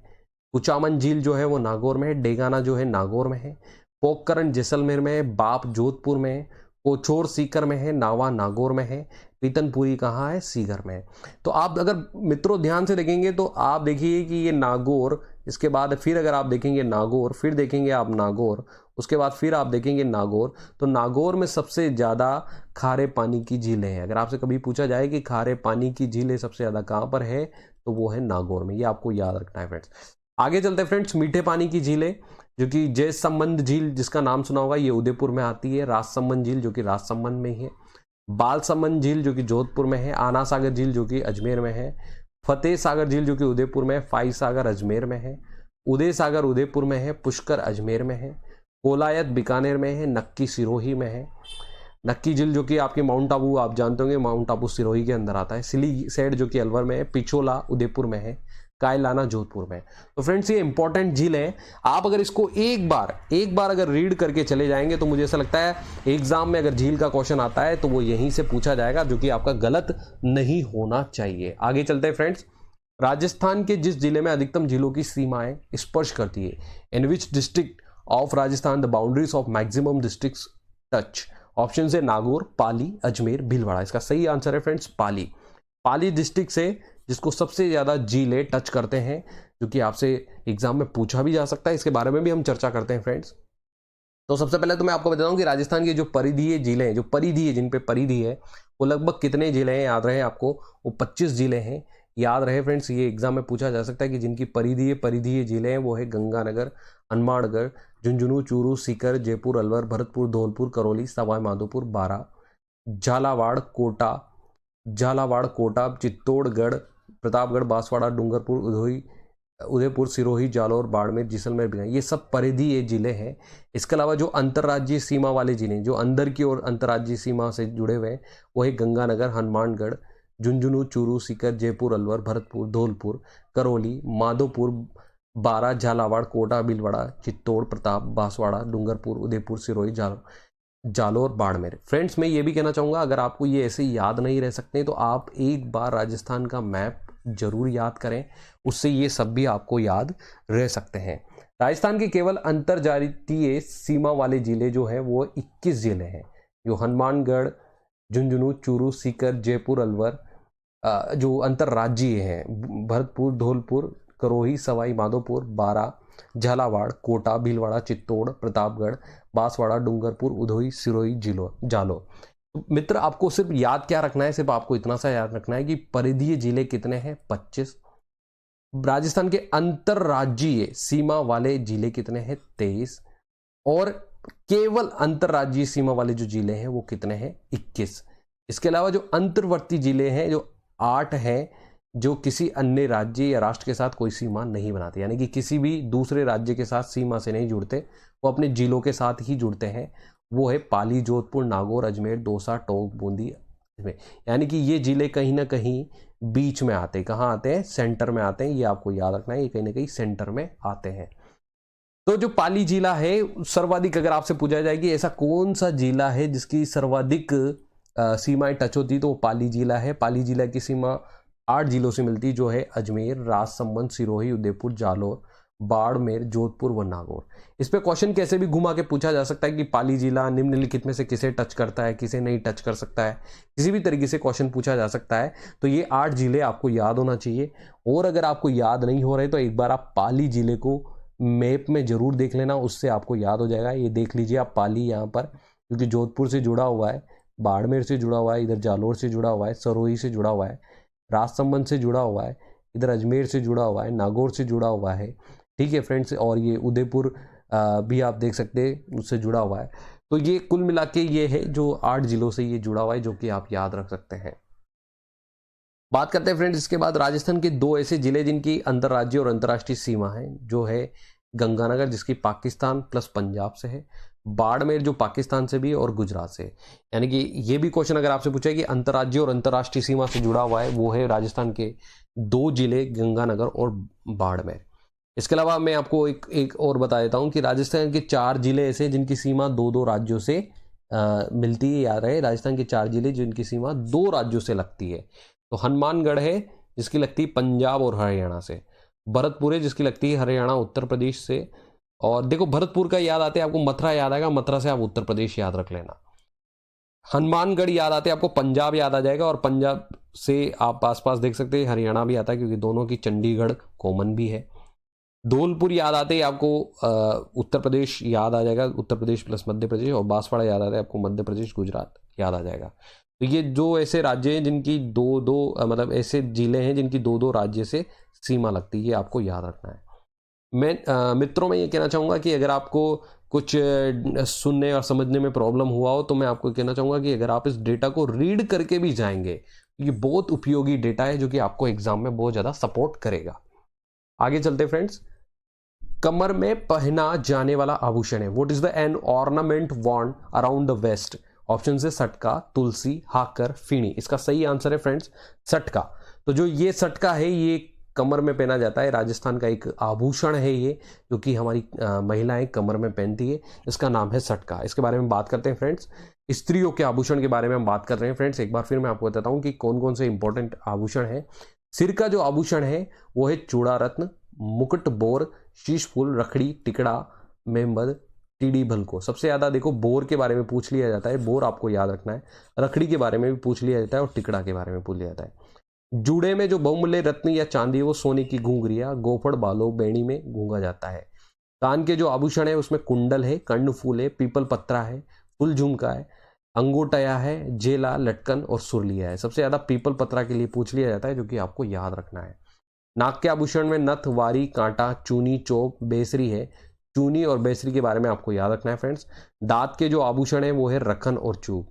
कुचामन झील जो है वो नागौर में है, डेगाना जो है नागौर में है, पोखरण जैसलमेर में है, बाप जोधपुर में है, कोचोर सीकर में है, नावा नागौर में है, पीतनपुरी कहाँ है? सीकर में है। तो आप अगर मित्रों ध्यान से देखेंगे तो आप देखिए कि ये नागौर, इसके बाद फिर अगर आप देखेंगे नागौर, फिर देखेंगे आप नागौर, उसके बाद फिर आप देखेंगे नागौर, तो नागौर में सबसे ज़्यादा खारे पानी की झीलें हैं। अगर आपसे कभी पूछा जाए कि खारे पानी की झीलें सबसे ज़्यादा कहाँ पर है, तो वो है नागौर में। ये आपको याद रखना है फ्रेंड्स। आगे चलते हैं फ्रेंड्स। मीठे पानी की झीलें, जो कि जयसंबंध झील जिसका नाम सुना होगा, ये उदयपुर में आती है। राजसमंद झील जो कि राजसमंद में ही है, बालसमंद झील जो कि जोधपुर में है, आना सागर झील जो कि अजमेर में है, फतेह सागर झील जो कि उदयपुर में है, फाई सागर अजमेर में है, उदय सागर उदयपुर में है, पुष्कर अजमेर में है, कोलायत बीकानेर में है, नक्की सिरोही में है, नक्की झील जो कि आपके माउंट आबू आप जानते होंगे, माउंट आबू सिरोही के अंदर आता है, सिली सेड जो कि अलवर में है, पिछोला उदयपुर में है, कायलाना जोधपुर में। तो फ्रेंड्स ये इंपॉर्टेंट झील है। आप अगर इसको एक बार अगर रीड करके चले जाएंगे तो मुझे ऐसा लगता है एग्जाम में अगर झील का क्वेश्चन आता है तो वो यहीं से पूछा जाएगा, जो कि आपका गलत नहीं होना चाहिए। आगे चलते हैं फ्रेंड्स। राजस्थान के जिस जिले में अधिकतम जिलों की सीमाएं स्पर्श करती है, in which district of Rajasthan the boundaries of maximum districts touch. Option है नागौर, पाली, अजमेर, भीलवाड़ा। इसका सही आंसर है फ्रेंड्स पाली। पाली डिस्ट्रिक्ट से जिसको सबसे ज्यादा जिले टच करते हैं, जो कि आपसे एग्जाम में पूछा भी जा सकता है, इसके बारे में भी हम चर्चा करते हैं फ्रेंड्स। तो सबसे पहले तो मैं आपको बताता हूं कि राजस्थान के जो परिधीय जिले हैं, जो परिधि है, जिन पे परिधि है, वो लगभग कितने जिले हैं याद रहे आपको, वो 25 जिले हैं। याद रहे फ्रेंड्स, ये एग्जाम में पूछा जा सकता है कि जिनकी परिधीय जिले हैं वो है गंगानगर, हनुमानगढ़, झुंझुनू, चूरू, सीकर, जयपुर, अलवर, भरतपुर, धौलपुर, करौली, सवाई माधोपुर, बारां, झालावाड़, कोटा, चित्तौड़गढ़, प्रतापगढ़, बांसवाड़ा, डूंगरपुर, उदयपुर, सिरोही, जालौर, बाड़मेर, जैसलमेर, भिवानी, ये सब परिधीय जिले हैं। इसके अलावा जो अंतर्राज्यीय सीमा वाले जिले, जो अंदर की ओर अंतर्राज्यीय सीमा से जुड़े हुए हैं, वो है गंगानगर, हनुमानगढ़, झुंझुनू, चूरू, सीकर, जयपुर, अलवर, भरतपुर, धौलपुर, करौली, माधोपुर, बारां, झालावाड़, कोटा, भीलवाड़ा, चित्तौड़, प्रताप, बांसवाड़ा, डूंगरपुर, उदयपुर, सिरोही, जालौर, बाड़मेर। फ्रेंड्स, मैं ये भी कहना चाहूँगा, अगर आपको ये ऐसे याद नहीं रह सकते तो आप एक बार राजस्थान का मैप जरूर याद करें, उससे ये सब भी आपको याद रह सकते हैं। राजस्थान के केवल अंतर्जातीय सीमा वाले जिले जो हैं वो 21 जिले हैं, जो हनुमानगढ़, झुंझुनू, चूरू, सीकर, जयपुर, अलवर, जो अंतर्राज्यीय हैं, भरतपुर, धौलपुर, करोही, सवाई माधोपुर, बारां, झालावाड़, कोटा, भीलवाड़ा, चित्तौड़, प्रतापगढ़, बांसवाड़ा, डूंगरपुर, उदयपुर, सिरोही, जालौर। मित्र, आपको सिर्फ याद क्या रखना है, सिर्फ आपको इतना सा याद रखना है कि परिधीय जिले कितने हैं, 25। राजस्थान के अंतर्राज्यीय सीमा वाले जिले कितने हैं, 23। और केवल अंतर्राज्यीय सीमा वाले जो जिले हैं वो कितने हैं, 21। इसके अलावा जो अंतर्वर्ती जिले हैं जो 8 हैं, जो किसी अन्य राज्य या राष्ट्र के साथ कोई सीमा नहीं बनाते, यानी कि किसी भी दूसरे राज्य के साथ सीमा से नहीं जुड़ते, वो अपने जिलों के साथ ही जुड़ते हैं। वो है पाली, जोधपुर, नागौर, अजमेर, दौसा, टोंक, बूंदी में। यानी कि ये जिले कहीं ना कहीं बीच में आते हैं। कहाँ आते हैं, सेंटर में आते हैं। ये आपको याद रखना है, ये कहीं ना कहीं सेंटर में आते हैं। तो जो पाली जिला है, सर्वाधिक अगर आपसे पूछा जाए कि ऐसा कौन सा जिला है जिसकी सर्वाधिक सीमाएं टच होती, तो वो पाली जिला है। पाली जिला की सीमा 8 जिलों से मिलती, जो है अजमेर, राजसमंद, सिरोही, उदयपुर, जालौर, बाड़मेर, जोधपुर व नागौर। इस पे क्वेश्चन कैसे भी घुमा के पूछा जा सकता है कि पाली जिला निम्नलिखित में से किसे टच करता है, किसे नहीं टच कर सकता है, किसी भी तरीके से क्वेश्चन पूछा जा सकता है। तो ये 8 जिले आपको याद होना चाहिए। और अगर आपको याद नहीं हो रहे तो एक बार आप पाली जिले को मैप में जरूर देख लेना, उससे आपको याद हो जाएगा। ये देख लीजिए आप पाली यहाँ पर, क्योंकि जोधपुर से जुड़ा हुआ है, बाड़मेर से जुड़ा हुआ है, इधर जालौर से जुड़ा हुआ है, सरोही से जुड़ा हुआ है, राजसमंद से जुड़ा हुआ है, इधर अजमेर से जुड़ा हुआ है, नागौर से जुड़ा हुआ है, ठीक है फ्रेंड्स। और ये उदयपुर भी आप देख सकते हैं, उससे जुड़ा हुआ है। तो ये कुल मिला के ये है जो 8 जिलों से ये जुड़ा हुआ है, जो कि आप याद रख सकते हैं। बात करते हैं फ्रेंड्स इसके बाद राजस्थान के 2 ऐसे जिले जिनकी अंतर्राज्यीय और अंतर्राष्ट्रीय सीमा है, जो है गंगानगर, जिसकी पाकिस्तान प्लस पंजाब से है, बाड़मेर जो पाकिस्तान से भी और गुजरात से। यानी कि ये भी क्वेश्चन अगर आपसे पूछा है कि अंतर्राज्यीय और अंतर्राष्ट्रीय सीमा से जुड़ा हुआ है, वो है राजस्थान के 2 जिले गंगानगर और बाड़मेर। इसके अलावा मैं आपको एक और बता देता हूं कि राजस्थान के 4 जिले ऐसे जिनकी सीमा 2-2 राज्यों से मिलती है। याद रहे, राजस्थान के 4 जिले जिनकी सीमा 2 राज्यों से लगती है। तो हनुमानगढ़ है जिसकी लगती है पंजाब और हरियाणा से, भरतपुर है जिसकी लगती है हरियाणा उत्तर प्रदेश से। और देखो, भरतपुर का याद आते आपको मथुरा याद आएगा, मथुरा से आप उत्तर प्रदेश याद रख लेना। हनुमानगढ़ याद आते आपको पंजाब याद आ जाएगा, और पंजाब से आप आसपास देख सकते हैं हरियाणा भी आता है, क्योंकि दोनों की चंडीगढ़ कॉमन भी है। धौलपुर याद आते ही आपको उत्तर प्रदेश याद आ जाएगा, उत्तर प्रदेश प्लस मध्य प्रदेश। और बांसवाड़ा याद आता है आपको मध्य प्रदेश गुजरात याद आ जाएगा। तो ये जो ऐसे राज्य हैं जिनकी 2-2 मतलब ऐसे जिले हैं जिनकी 2-2 राज्य से सीमा लगती है, ये आपको याद रखना है। मैं मित्रों में ये कहना चाहूँगा कि अगर आपको कुछ सुनने और समझने में प्रॉब्लम हुआ हो तो मैं आपको कहना चाहूँगा कि अगर आप इस डेटा को रीड करके भी जाएंगे, ये बहुत उपयोगी डेटा है जो कि आपको एग्जाम में बहुत ज़्यादा सपोर्ट करेगा। आगे चलते फ्रेंड्स। कमर में पहना जाने वाला आभूषण है, what is the an ornament worn around the waist. Option है सटका, तुलसी, हाकर, फीणी। इसका सही आंसर है फ्रेंड्स सटका। तो जो ये सटका है ये कमर में पहना जाता है, राजस्थान का एक आभूषण है ये, जो कि हमारी महिलाएं कमर में पहनती है। इसका नाम है सटका। इसके बारे में बात करते हैं फ्रेंड्स। स्त्रियों के आभूषण के बारे में हम बात कर रहे हैं फ्रेंड्स। एक बार फिर मैं आपको बताता हूं कि कौन कौन से इंपॉर्टेंट आभूषण हैं सिर का जो आभूषण है वो है चूड़ा रत्न, मुकुट, बोर, शीश फूल, रखड़ी, टिकड़ा, मेंबद, टीडी भलको। सबसे ज्यादा देखो बोर के बारे में पूछ लिया जाता है, बोर आपको याद रखना है। रखड़ी के बारे में भी पूछ लिया जाता है और टिकड़ा के बारे में पूछ लिया जाता है। जूड़े में जो बहुमूल्य रत्न या चांदी है वो सोने की घुंघरिया, गोफड़, बालों, बेणी में गूंगा जाता है। कान के जो आभूषण है उसमें कुंडल है, कर्णफूल है, पीपल पत्रा है, फुल झुमका है, अंगोटया है, जेला, लटकन और सुरलिया है। सबसे ज्यादा पीपल पत्रा के लिए पूछ लिया जाता है, जो कि आपको याद रखना है। नाक के आभूषण में नथ, वारी, कांटा, चूनी, चोप, बेसरी है। चूनी और बेसरी के बारे में आपको याद रखना है फ्रेंड्स। दांत के जो आभूषण है वो है रखन और चूब।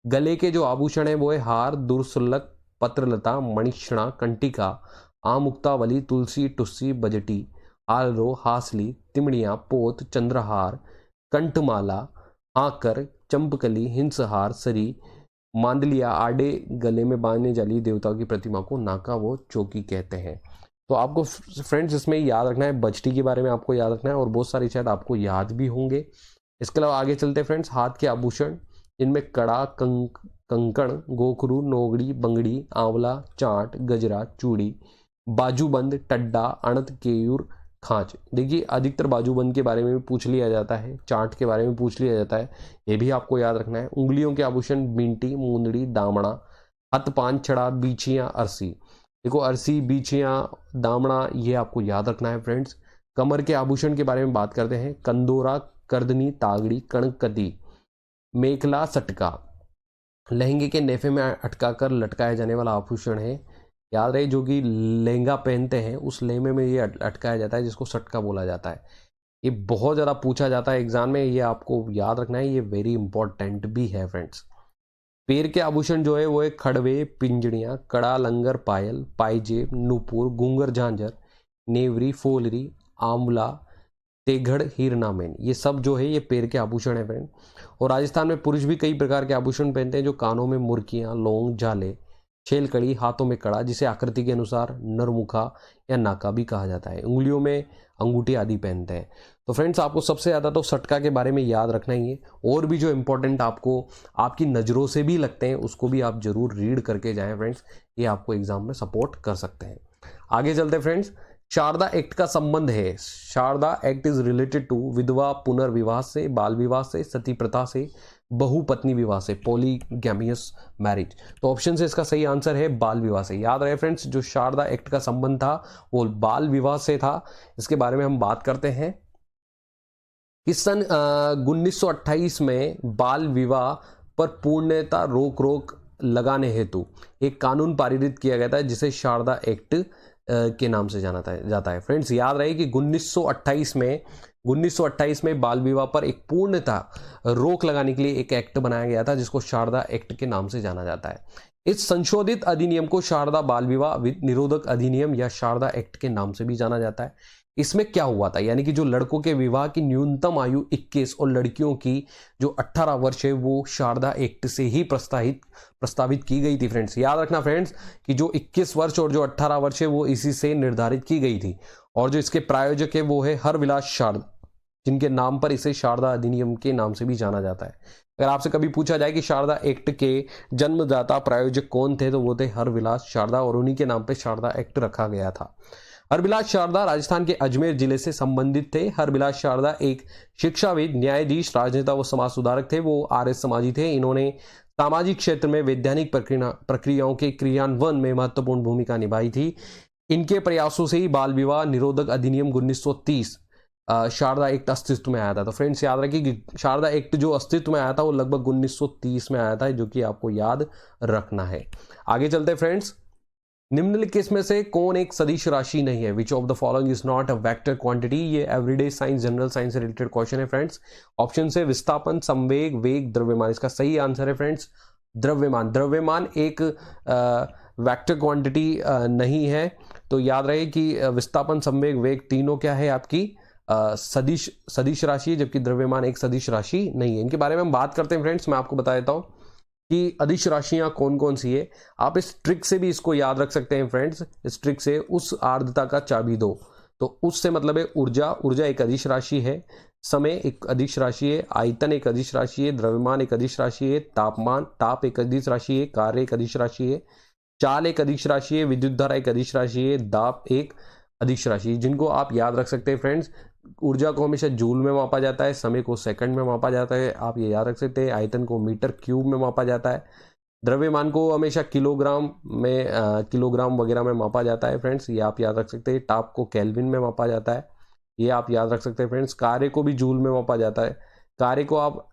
गले के जो आभूषण है वो है हार, दुर्सुल्लक, पत्रलता, मणिक्षणा, कंटिका, आमुक्तावली, तुलसी, टुस्सी, बजटी, आलरो, हासली, तिमड़िया, पोत, चंद्रहार, कंठमाला, आकर, चंपकली, हिंसहार, सरी, मांदलिया, आडे गले में बांधने जाली देवताओं की प्रतिमा को नाका वो चौकी कहते हैं। तो आपको फ्रेंड्स इसमें याद रखना है, बजटी के बारे में आपको याद रखना है और बहुत सारी शायद आपको याद भी होंगे। इसके अलावा आगे चलते हैं फ्रेंड्स। हाथ के आभूषण, इनमें कड़ा, कंकण, गोखरू, नोगड़ी, बंगड़ी, आंवला, चाट, गजरा, चूड़ी, बाजूबंद, टड्डा, अणत, केयूर, खांच। देखिए अधिकतर बाजूबंद के बारे में भी पूछ लिया जाता है, चाट के बारे में पूछ लिया जाता है, ये भी आपको याद रखना है। उंगलियों के आभूषण, बींटी, मुंदड़ी, दामड़ा, हथ, पान, छड़ा, बीछियां, अरसी। देखो अरसी, बीछियां, दामड़ा ये आपको याद रखना है फ्रेंड्स। कमर के आभूषण के बारे में बात करते हैं। कंदोरा, करदनी, तागड़ी, कणकती, मेखला, सटका। लहंगे के नेफे में अटका कर लटकाया जाने वाला आभूषण है, याद रहे, जो कि लहंगा पहनते हैं उस लहंगे में ये अटकाया जाता है, जिसको सटका बोला जाता है। ये बहुत ज़्यादा पूछा जाता है एग्जाम में, ये आपको याद रखना है, ये वेरी इंपॉर्टेंट भी है फ्रेंड्स। पैर के आभूषण जो है वो है खड़वे, पिंजड़ियाँ, कड़ा, लंगर, पायल, पायजेब, नूपुर, घूंगर, झांझर, नेवरी, फोलरी, आंवला, तेघड़, हीरनामेन। ये सब जो है ये पैर के आभूषण है फ्रेंड। और राजस्थान में पुरुष भी कई प्रकार के आभूषण पहनते हैं, जो कानों में मुर्कियाँ, लौंग, झाले, छेलकड़ी, हाथों में कड़ा, जिसे आकृति के अनुसार नरमुखा या नाका भी कहा जाता है, उंगलियों में अंगूठी आदि पहनते हैं। तो फ्रेंड्स आपको सबसे ज़्यादा तो सटका के बारे में याद रखना ही है, और भी जो इंपॉर्टेंट आपको आपकी नज़रों से भी लगते हैं उसको भी आप जरूर रीड करके जाएं फ्रेंड्स, ये आपको एग्जाम में सपोर्ट कर सकते हैं। आगे चलते फ्रेंड्स। शारदा एक्ट का संबंध है। Sharda act is related to विधवा पुनर्विवाह से, बाल विवाह से, सती प्रथा से, बहुपत्नी विवाह से, पॉलीगैमियस मैरिज। तो ऑप्शन से इसका सही आंसर है बाल विवाह से। याद रहे फ्रेंड्स, जो शारदा एक्ट का संबंध था वो बाल विवाह से था। इसके बारे में हम बात करते हैं कि सन 1928 में बाल विवाह पर पूर्णतः रोक लगाने हेतु एक कानून पारित किया गया था, जिसे शारदा एक्ट के नाम से जाना जाता है। फ्रेंड्स याद रहे कि 1928 में बाल विवाह पर एक पूर्णतः रोक लगाने के लिए एक एक्ट बनाया गया था, जिसको शारदा एक्ट के नाम से जाना जाता है। इस संशोधित अधिनियम को शारदा बाल विवाह निरोधक अधिनियम या शारदा एक्ट के नाम से भी जाना जाता है। इसमें क्या हुआ था, यानी कि जो लड़कों के विवाह की न्यूनतम आयु 21 और लड़कियों की जो 18 वर्ष है वो शारदा एक्ट से ही प्रस्तावित की गई थी। फ्रेंड्स याद रखना फ्रेंड्स कि जो 21 वर्ष और जो 18 वर्ष है वो इसी से निर्धारित की गई थी। और जो इसके प्रायोजक है वो है हरविलास शारदा, जिनके नाम पर इसे शारदा अधिनियम के नाम से भी जाना जाता है। अगर आपसे कभी पूछा जाए कि शारदा एक्ट के जन्मदाता प्रायोजक कौन थे, तो वो थे हरविलास शारदा, और उन्हीं के नाम पे शारदा एक्ट रखा गया था। हरविलास शारदा राजस्थान के अजमेर जिले से संबंधित थे। हरविलास शारदा एक शिक्षाविद, न्यायाधीश, राजनेता व समाज सुधारक थे। वो आर्य समाजी थे। इन्होंने सामाजिक क्षेत्र में वैधानिक प्रक्रियाओं के क्रियान्वयन में महत्वपूर्ण भूमिका निभाई थी। इनके प्रयासों से ही बाल विवाह निरोधक अधिनियम 1930 शारदा एक्ट अस्तित्व में आया था। तो फ्रेंड्स याद रखिए कि शारदा एक्ट जो अस्तित्व में आया था वो लगभग 1930 में आया था, जो कि आपको याद रखना है। आगे चलते फ्रेंड्स। निम्नलिखित में से कौन एक सदिश राशि नहीं है? विच of the following is not a vector quantity? ये एवरीडे साइंस, जनरल साइंस से रिलेटेड क्वेश्चन है फ्रेंड्स। ऑप्शन से विस्थापन, संवेग, वेग, द्रव्यमान। इसका सही आंसर है फ्रेंड्स द्रव्यमान। द्रव्यमान एक वेक्टर क्वांटिटी नहीं है। तो याद रहे कि विस्थापन, संवेग, वेग तीनों क्या है आपकी सदिश राशि है, जबकि द्रव्यमान एक सदिश राशि नहीं है। इनके बारे में हम बात करते हैं फ्रेंड्स। मैं आपको बता देता हूं कि अदिश राशियां कौन कौन सी है। आप इस ट्रिक से भी इसको याद रख सकते हैं फ्रेंड्स। इस ट्रिक से उस आर्द्रता का चाबी दो, तो उससे मतलब है ऊर्जा। ऊर्जा एक अदिश राशि है, समय एक अदिश राशि है, आयतन एक अदिश राशि है, द्रव्यमान एक अदिश राशि है, तापमान, ताप एक अदिश राशि है, कार्य एक अदिश राशि है, चाल एक अदिश राशि है, विद्युत धारा एक अदिश राशि है, दाब एक अदिश राशि है, जिनको आप याद रख सकते हैं फ्रेंड्स। ऊर्जा को हमेशा जूल में मापा जाता है, समय को सेकंड में मापा जाता है, आप ये याद रख सकते हैं। आयतन को मीटर क्यूब में मापा जाता है। द्रव्यमान को हमेशा किलोग्राम में किलोग्राम वगैरह में मापा जाता है फ्रेंड्स, ये आप याद रख सकते हैं। ताप को केल्विन में मापा जाता है, ये आप याद रख सकते हैं फ्रेंड्स। कार्य को भी जूल में मापा जाता है। कार्य को आप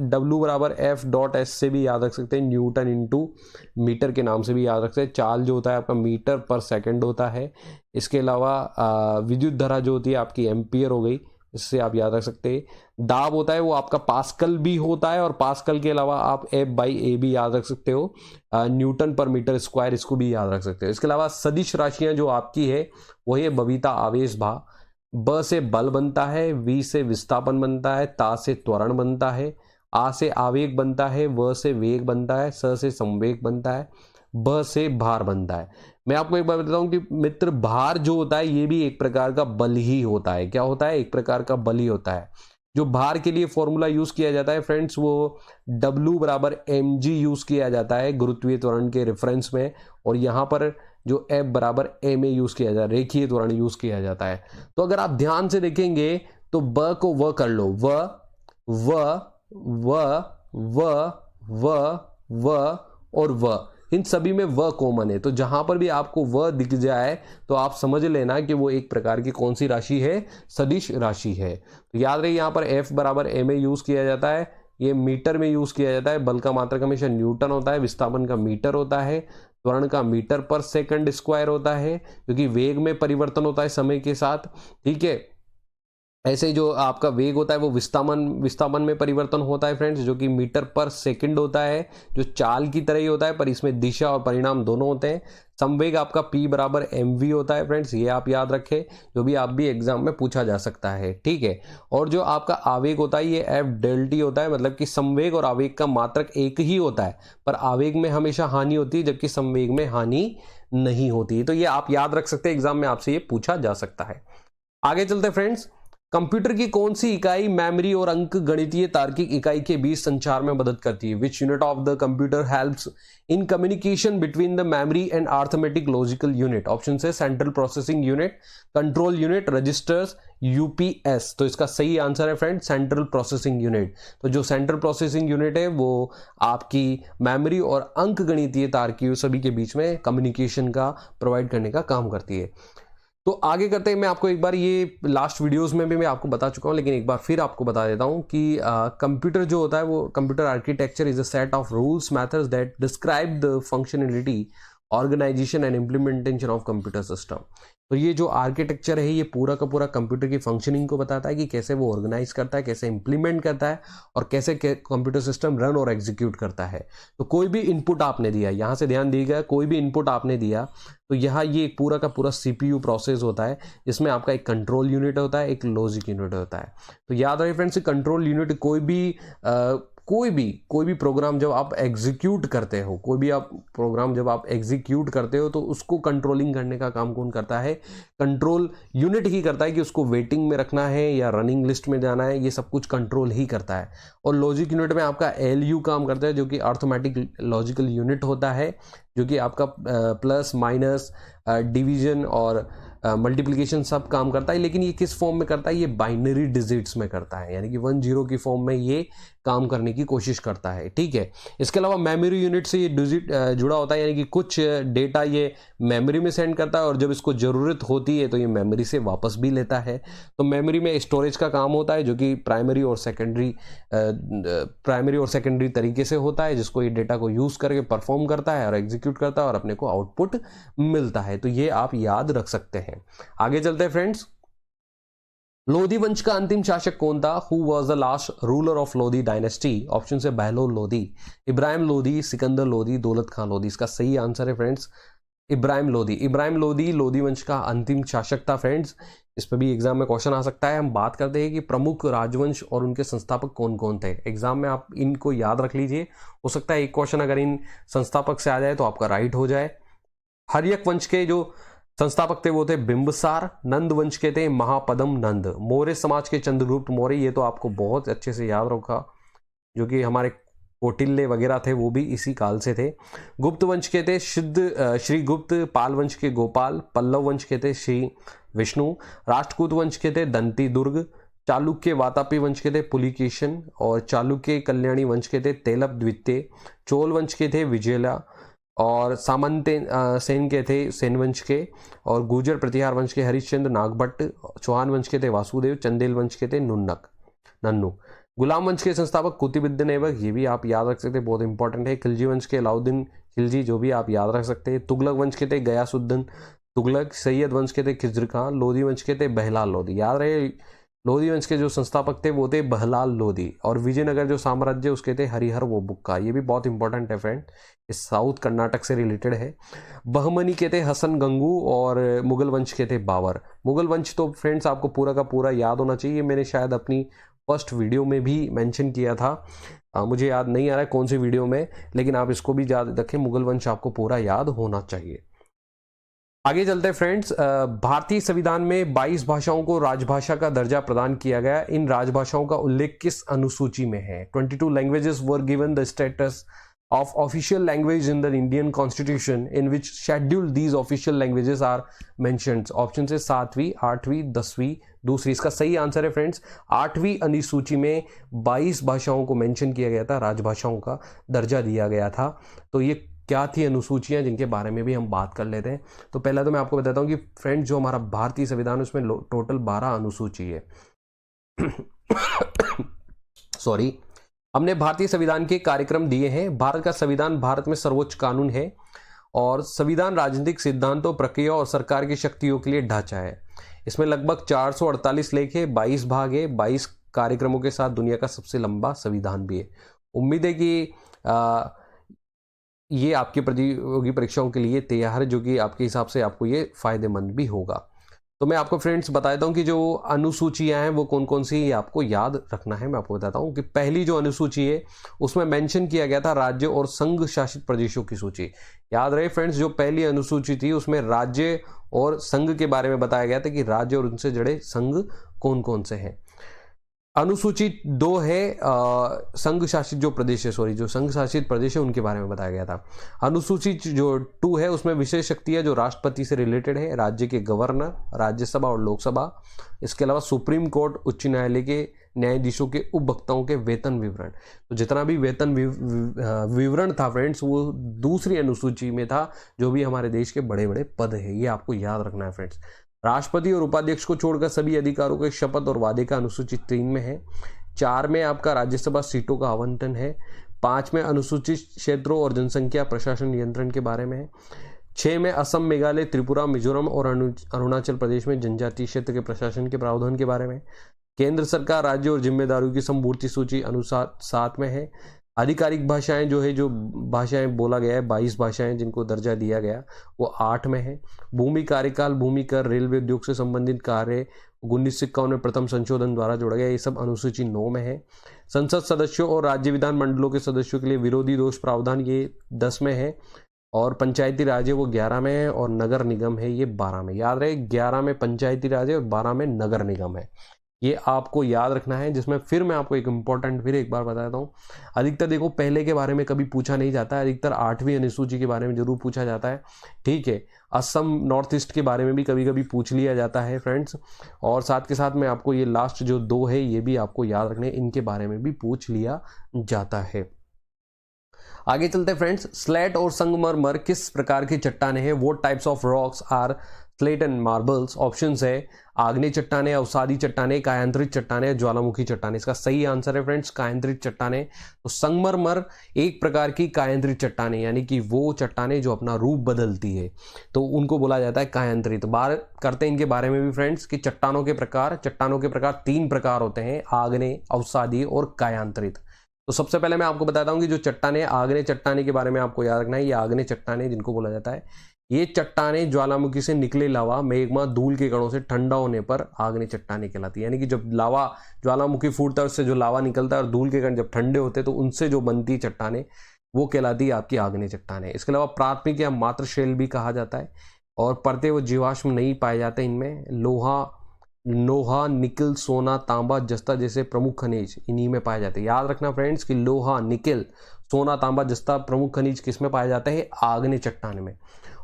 W बराबर F.S से भी याद रख सकते हैं, न्यूटन इंटू मीटर के नाम से भी याद रख सकते हैं। चाल जो होता है आपका मीटर पर सेकंड होता है। इसके अलावा विद्युत धारा जो होती है आपकी एम्पियर हो गई, इससे आप याद रख सकते हैं। दाब होता है वो आपका पास्कल भी होता है, और पास्कल के अलावा आप F/A भी याद रख सकते हो, न्यूटन पर मीटर स्क्वायर, इसको भी याद रख सकते हो। इसके अलावा सदिश राशियां जो आपकी है वो है बबीता आवेश भा। ब से बल बनता है, वी से विस्थापन बनता है, ता से त्वरण बनता है, आ से आवेग बनता है, व से वेग बनता है, स से संवेग बनता है, ब से भार बनता है। मैं आपको एक बार बताता हूं कि मित्र, भार जो होता है ये भी एक प्रकार का बल ही होता है। क्या होता है? एक प्रकार का बल ही होता है। जो भार के लिए फॉर्मूला यूज किया जाता है फ्रेंड्स, वो W बराबर mg यूज किया जाता है गुरुत्वीय त्वरण के रेफरेंस में, और यहाँ पर जो F बराबर ma यूज किया जाता है, रेखीय त्वरण यूज किया जाता है। तो अगर आप ध्यान से देखेंगे तो ब को व कर लो, व व व व व व और व, इन सभी में व कॉमन है। तो जहां पर भी आपको व दिख जाए तो आप समझ लेना कि वो एक प्रकार की कौन सी राशि है? सदिश राशि है। तो याद रहे यहाँ पर F बराबर ma यूज किया जाता है, ये मीटर में यूज किया जाता है। बल का मात्रक हमेशा न्यूटन होता है, विस्थापन का मीटर होता है, त्वरण का मीटर पर सेकंड स्क्वायर होता है, क्योंकि वेग में परिवर्तन होता है समय के साथ। ठीक है, ऐसे जो आपका वेग होता है वो विस्थापन में परिवर्तन होता है फ्रेंड्स, जो कि मीटर पर सेकंड होता है, जो चाल की तरह ही होता है, पर इसमें दिशा और परिणाम दोनों होते हैं। संवेग आपका P बराबर mv होता है फ्रेंड्स, ये आप याद रखें, जो भी आप भी एग्जाम में पूछा जा सकता है। ठीक है, और जो आपका आवेग होता है ये F∆t होता है, मतलब कि संवेग और आवेग का मात्रक एक ही होता है, पर आवेग में हमेशा हानि होती है जबकि संवेग में हानि नहीं होती। तो ये आप याद रख सकते हैं, एग्जाम में आपसे ये पूछा जा सकता है। आगे चलते फ्रेंड्स, कंप्यूटर की कौन सी इकाई मेमोरी और अंक गणितीय तार्किक इकाई के बीच संचार में मदद करती है? Which unit of the computer helps in communication between the memory and arithmetic logical unit? Option है central processing unit, control unit, registers, UPS. तो इसका सही आंसर है फ्रेंड सेंट्रल प्रोसेसिंग यूनिट। तो जो सेंट्रल प्रोसेसिंग यूनिट है वो आपकी मेमोरी और अंक गणितीय तार्किक सभी के बीच में कम्युनिकेशन का प्रोवाइड करने का काम करती है। तो आगे करते हैं, मैं आपको एक बार ये लास्ट वीडियोस में भी मैं आपको बता चुका हूं, लेकिन एक बार फिर आपको बता देता हूं कि कंप्यूटर जो होता है वो computer architecture is a set of rules methods that describe the functionality, organisation and implementation of computer system. तो ये जो आर्किटेक्चर है ये पूरा का पूरा कंप्यूटर की फंक्शनिंग को बताता है कि कैसे वो ऑर्गेनाइज करता है, कैसे इंप्लीमेंट करता है, और कैसे कंप्यूटर सिस्टम रन और एग्जीक्यूट करता है। तो कोई भी इनपुट आपने दिया, यहाँ से ध्यान दीजिएगा, कोई भी इनपुट आपने दिया तो यहाँ ये एक पूरा का पूरा CPU प्रोसेस होता है, जिसमें आपका एक कंट्रोल यूनिट होता है, एक लॉजिक यूनिट होता है। तो याद रहे फ्रेंड्स, कंट्रोल यूनिट कोई भी प्रोग्राम जब आप एग्जीक्यूट करते हो, तो उसको कंट्रोलिंग करने का काम कौन करता है? कंट्रोल यूनिट ही करता है, कि उसको वेटिंग में रखना है या रनिंग लिस्ट में जाना है, ये सब कुछ कंट्रोल ही करता है। और लॉजिक यूनिट में आपका LU काम करता है, जो कि अर्थमेटिक लॉजिकल यूनिट होता है, जो कि आपका प्लस माइनस डिवीजन और मल्टीप्लिकेशन सब काम करता है। लेकिन ये किस फॉर्म में करता है? ये बाइनरी डिजिट्स में करता है, यानी कि 1-0 की फॉर्म में ये काम करने की कोशिश करता है। ठीक है, इसके अलावा मेमोरी यूनिट से ये डिजिट जुड़ा होता है, यानी कि कुछ डेटा ये मेमोरी में सेंड करता है, और जब इसको जरूरत होती है तो ये मेमोरी से वापस भी लेता है। तो मेमोरी में स्टोरेज का काम होता है, जो कि प्राइमरी और सेकेंडरी तरीके से होता है, जिसको ये डेटा को यूज करके परफॉर्म करता है और एग्जीक्यूट करता है और अपने को आउटपुट मिलता है। तो ये आप याद रख सकते हैं। आगे चलते हैं फ्रेंड्स, लोधी वंश का अंतिम शासक कौन था? Who was the last ruler of Lodhi dynasty? Option है बहलोल लोधी, इब्राहिम लोधी, सिकंदर लोधी, दौलत खान लोधी। इसका सही आंसर है फ्रेंड्स इब्राहिम लोधी लोधी वंश का अंतिम शासक था फ्रेंड्स। इस पर भी एग्जाम में क्वेश्चन आ सकता है। हम बात करते हैं कि प्रमुख राजवंश और उनके संस्थापक कौन कौन थे। एग्जाम में आप इनको याद रख लीजिए, हो सकता है एक क्वेश्चन अगर इन संस्थापक से आ जाए तो आपका राइट हो जाए। हर्यक वंश के जो संस्थापक थे वो थे बिंबिसार। नंद वंश के थे महापदम नंद। मौर्य समाज के चंद्रगुप्त मौर्य, ये तो आपको बहुत अच्छे से याद रखा, जो कि हमारे कौटिल्य वगैरह थे वो भी इसी काल से थे। गुप्त वंश के थे श्री गुप्त, पाल वंश के गोपाल, पल्लव वंश के थे श्री विष्णु, राष्ट्रकूट वंश के थे दंती दुर्ग, चालुक्य वातापी वंश के थे पुलिकेशन, और चालुक्य कल्याणी वंश के थे तेलप द्वितीय, चोल वंश के थे विजयला, और सामंत सेन के थे सेन वंश के, और गुर्जर प्रतिहार वंश के हरिश्चंद्र नागभट्ट, चौहान वंश के थे वासुदेव, चंदेल वंश के थे नन्नू। गुलाम वंश के संस्थापक कुतुबुद्दीन ऐबक, ये भी आप याद रख सकते हैं, बहुत इंपॉर्टेंट है। खिलजी वंश के अलाउद्दीन खिलजी, जो भी आप याद रख सकते हैं। तुगलक वंश के थे गयासुद्दीन तुगलक, सैयद वंश के थे खिज्र खां, लोधी वंश के थे बहलाल लोधी। याद रहे, लोधी वंश के जो संस्थापक थे वो थे बहलाल लोधी, और विजयनगर जो साम्राज्य उसके थे हरिहर वो बुक्का। ये भी बहुत इंपॉर्टेंट है फ्रेंड, इस साउथ कर्नाटक से रिलेटेड है। बहमनी के थे हसन गंगू, और मुगल वंश के थे बाबर। मुगल वंश तो फ्रेंड्स आपको पूरा का पूरा याद होना चाहिए, मैंने शायद अपनी फर्स्ट वीडियो में भी मेंशन किया था, मुझे याद नहीं आ रहा है कौन सी वीडियो में, लेकिन आप इसको भी याद रखें, मुगल वंश आपको पूरा याद होना चाहिए। आगे चलते हैं फ्रेंड्स। भारतीय संविधान में 22 भाषाओं को राजभाषा का दर्जा प्रदान किया गया। इन राजभाषाओं का उल्लेख किस अनुसूची में है? 22 languages were given the status of official language in the Indian Constitution in which schedule these official languages are mentioned। Option से 7वीं, 8वीं, 10वीं, दूसरी। इसका सही आंसर है फ्रेंड्स 8वीं अनुसूची में 22 भाषाओं को मेंशन किया गया था, राजभाषाओं का दर्जा दिया गया था। तो ये क्या थी अनुसूचियां, जिनके बारे में भी हम बात कर लेते हैं। तो पहला तो मैं आपको बताता हूँ कि फ्रेंड्स जो हमारा भारतीय संविधान उसमें टोटल 12 अनुसूची है। सॉरी, हमने भारतीय संविधान के कार्यक्रम दिए हैं। भारत का संविधान भारत में सर्वोच्च कानून है, और संविधान राजनीतिक सिद्धांतों, प्रक्रिया और सरकार की शक्तियों के लिए ढांचा है। इसमें लगभग 448 लेख है, 22 भाग है, 22 कार्यक्रमों के साथ दुनिया का सबसे लंबा संविधान भी है। उम्मीद है कि ये आपकी प्रतियोगी परीक्षाओं के लिए तैयार है, जो कि आपके हिसाब से आपको ये फायदेमंद भी होगा। तो मैं आपको फ्रेंड्स बता देता हूँ कि जो अनुसूचियां हैं वो कौन कौन सी ये आपको याद रखना है। मैं आपको बताता हूँ कि पहली जो अनुसूची है उसमें मेंशन किया गया था राज्य और संघ शासित प्रदेशों की सूची। याद रहे फ्रेंड्स, जो पहली अनुसूची थी उसमें राज्य और संघ के बारे में बताया गया था कि राज्य और उनसे जुड़े संघ कौन कौन से हैं। अनुसूची 2 है संघ शासित जो प्रदेश है, सॉरी, जो संघ शासित प्रदेश है उनके बारे में बताया गया था। अनुसूची जो 2 है उसमें विशेष शक्तियां जो राष्ट्रपति से रिलेटेड है, राज्य के गवर्नर, राज्यसभा और लोकसभा, इसके अलावा सुप्रीम कोर्ट, उच्च न्यायालय के न्यायाधीशों के उपभोक्ताओं के वेतन विवरण। तो जितना भी वेतन विवरण था फ्रेंड्स वो दूसरी अनुसूची में था, जो भी हमारे देश के बड़े बड़े पद है, ये आपको याद रखना है फ्रेंड्स। राष्ट्रपति और उपाध्यक्ष को छोड़कर सभी अधिकारों के शपथ और वादे का अनुसूचित 3 में है। 4 में आपका राज्यसभा सीटों का आवंटन है। 5 में अनुसूचित क्षेत्रों और जनसंख्या प्रशासन नियंत्रण के बारे में है। 6 में असम, मेघालय, त्रिपुरा, मिजोरम और अरुणाचल प्रदेश में जनजातीय क्षेत्र के प्रशासन के प्रावधान के बारे में। केंद्र सरकार, राज्य और जिम्मेदारियों की संपूर्ति सूची अनुसार 7 में है। आधिकारिक भाषाएं जो है, जो भाषाएं बोला गया है, 22 भाषाएं जिनको दर्जा दिया गया वो 8 में है। भूमि कार्यकाल, भूमि कर, रेलवे उद्योग से संबंधित कार्य 1951 में प्रथम संशोधन द्वारा जोड़ा गया, ये सब अनुसूची 9 में है। संसद सदस्यों और राज्य विधान मंडलों के सदस्यों के लिए विरोधी दोष प्रावधान ये 10 में है, और पंचायती राज है वो 11 में है, और नगर निगम है ये 12 में। याद रहे 11 में पंचायती राज है और 12 में नगर निगम है, ये आपको याद रखना है। जिसमें फिर मैं आपको एक इंपॉर्टेंट फिर एक बार बताता हूँ, अधिकतर देखो पहले के बारे में कभी पूछा नहीं जाता है, अधिकतर 8वीं अनुसूची के बारे में जरूर पूछा जाता है, ठीक है। असम, नॉर्थ ईस्ट के बारे में भी कभी कभी पूछ लिया जाता है फ्रेंड्स, और साथ के साथ मैं आपको ये लास्ट जो 2 है ये भी आपको याद रखने, इनके बारे में भी पूछ लिया जाता है। आगे चलते हैं फ्रेंड्स। स्लेट और संगमरमर किस प्रकार की चट्टाने हैं? What types of rocks are slate and marbles? Options है आग्नेय चट्टाने, अवसादी चट्टाने, कायांतरित चट्टाने, ज्वालामुखी चट्टाने। इसका सही आंसर है फ्रेंड्स कायांतरित चट्टाने। तो संगमरमर एक प्रकार की कायांतरित चट्टाने, यानी कि वो चट्टाने जो अपना रूप बदलती है, तो उनको बोला जाता है कायांतरित। बात करते हैं इनके बारे में भी फ्रेंड्स कि चट्टानों के प्रकार 3 प्रकार होते हैं, आग्नेय, अवसादी और कायांतरित। तो सबसे पहले मैं आपको बताता हूं कि जो चट्टाने, आग्नेय चट्टाने के बारे में आपको याद रखना है, ये आग्नेय चट्टाने जिनको बोला जाता है, ये चट्टाने ज्वालामुखी से निकले लावा, मेग्मा, धूल के कणों से ठंडा होने पर आग्नेय चट्टाने कहलाती है। यानी कि जब लावा, ज्वालामुखी फूटता है उससे जो लावा निकलता है और धूल के कण जब ठंडे होते हैं तो उनसे जो बनती चट्टाने वो कहलाती है आपकी आग्नेय चट्टाने। इसके अलावा प्राथमिक या मात्र शैल भी कहा जाता है, और परते वो जीवाश्म नहीं पाए जाते इनमें। लोहा लोहा, निकल, सोना, तांबा, जस्ता जैसे प्रमुख खनिज इन्हीं में पाए जाते हैं। याद रखना फ्रेंड्स कि लोहा, निकल, सोना, तांबा, जस्ता प्रमुख खनिज किस में पाए जाते हैं? आग्नेय चट्टान में।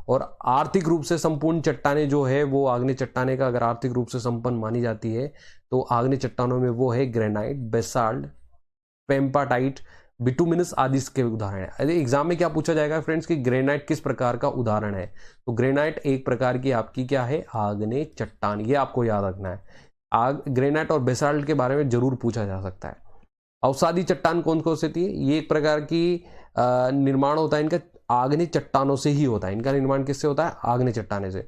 और आर्थिक रूप से संपूर्ण चट्टाने जो है वो आग्नेय चट्टाने का अगर आर्थिक रूप से संपन्न मानी जाती है तो आग्नेय चट्टानों में वो है ग्रेनाइट, बेसाल्ट, पेम्पाटाइट, बिटुमिनस आदि के उदाहरण है। अरे एग्जाम में क्या पूछा जाएगा फ्रेंड्स कि ग्रेनाइट किस प्रकार का उदाहरण है? तो ग्रेनाइट एक प्रकार की आपकी क्या है? आग्नेय चट्टान। ये आपको याद रखना है। ग्रेनाइट और बेसाल्ट के बारे में जरूर पूछा जा सकता है। अवसादी चट्टान कौन कौन सी होती है? ये एक प्रकार की निर्माण होता है इनका आग्नेय चट्टानों से ही होता है। इनका निर्माण किससे होता है? आग्नेय चट्टाने से।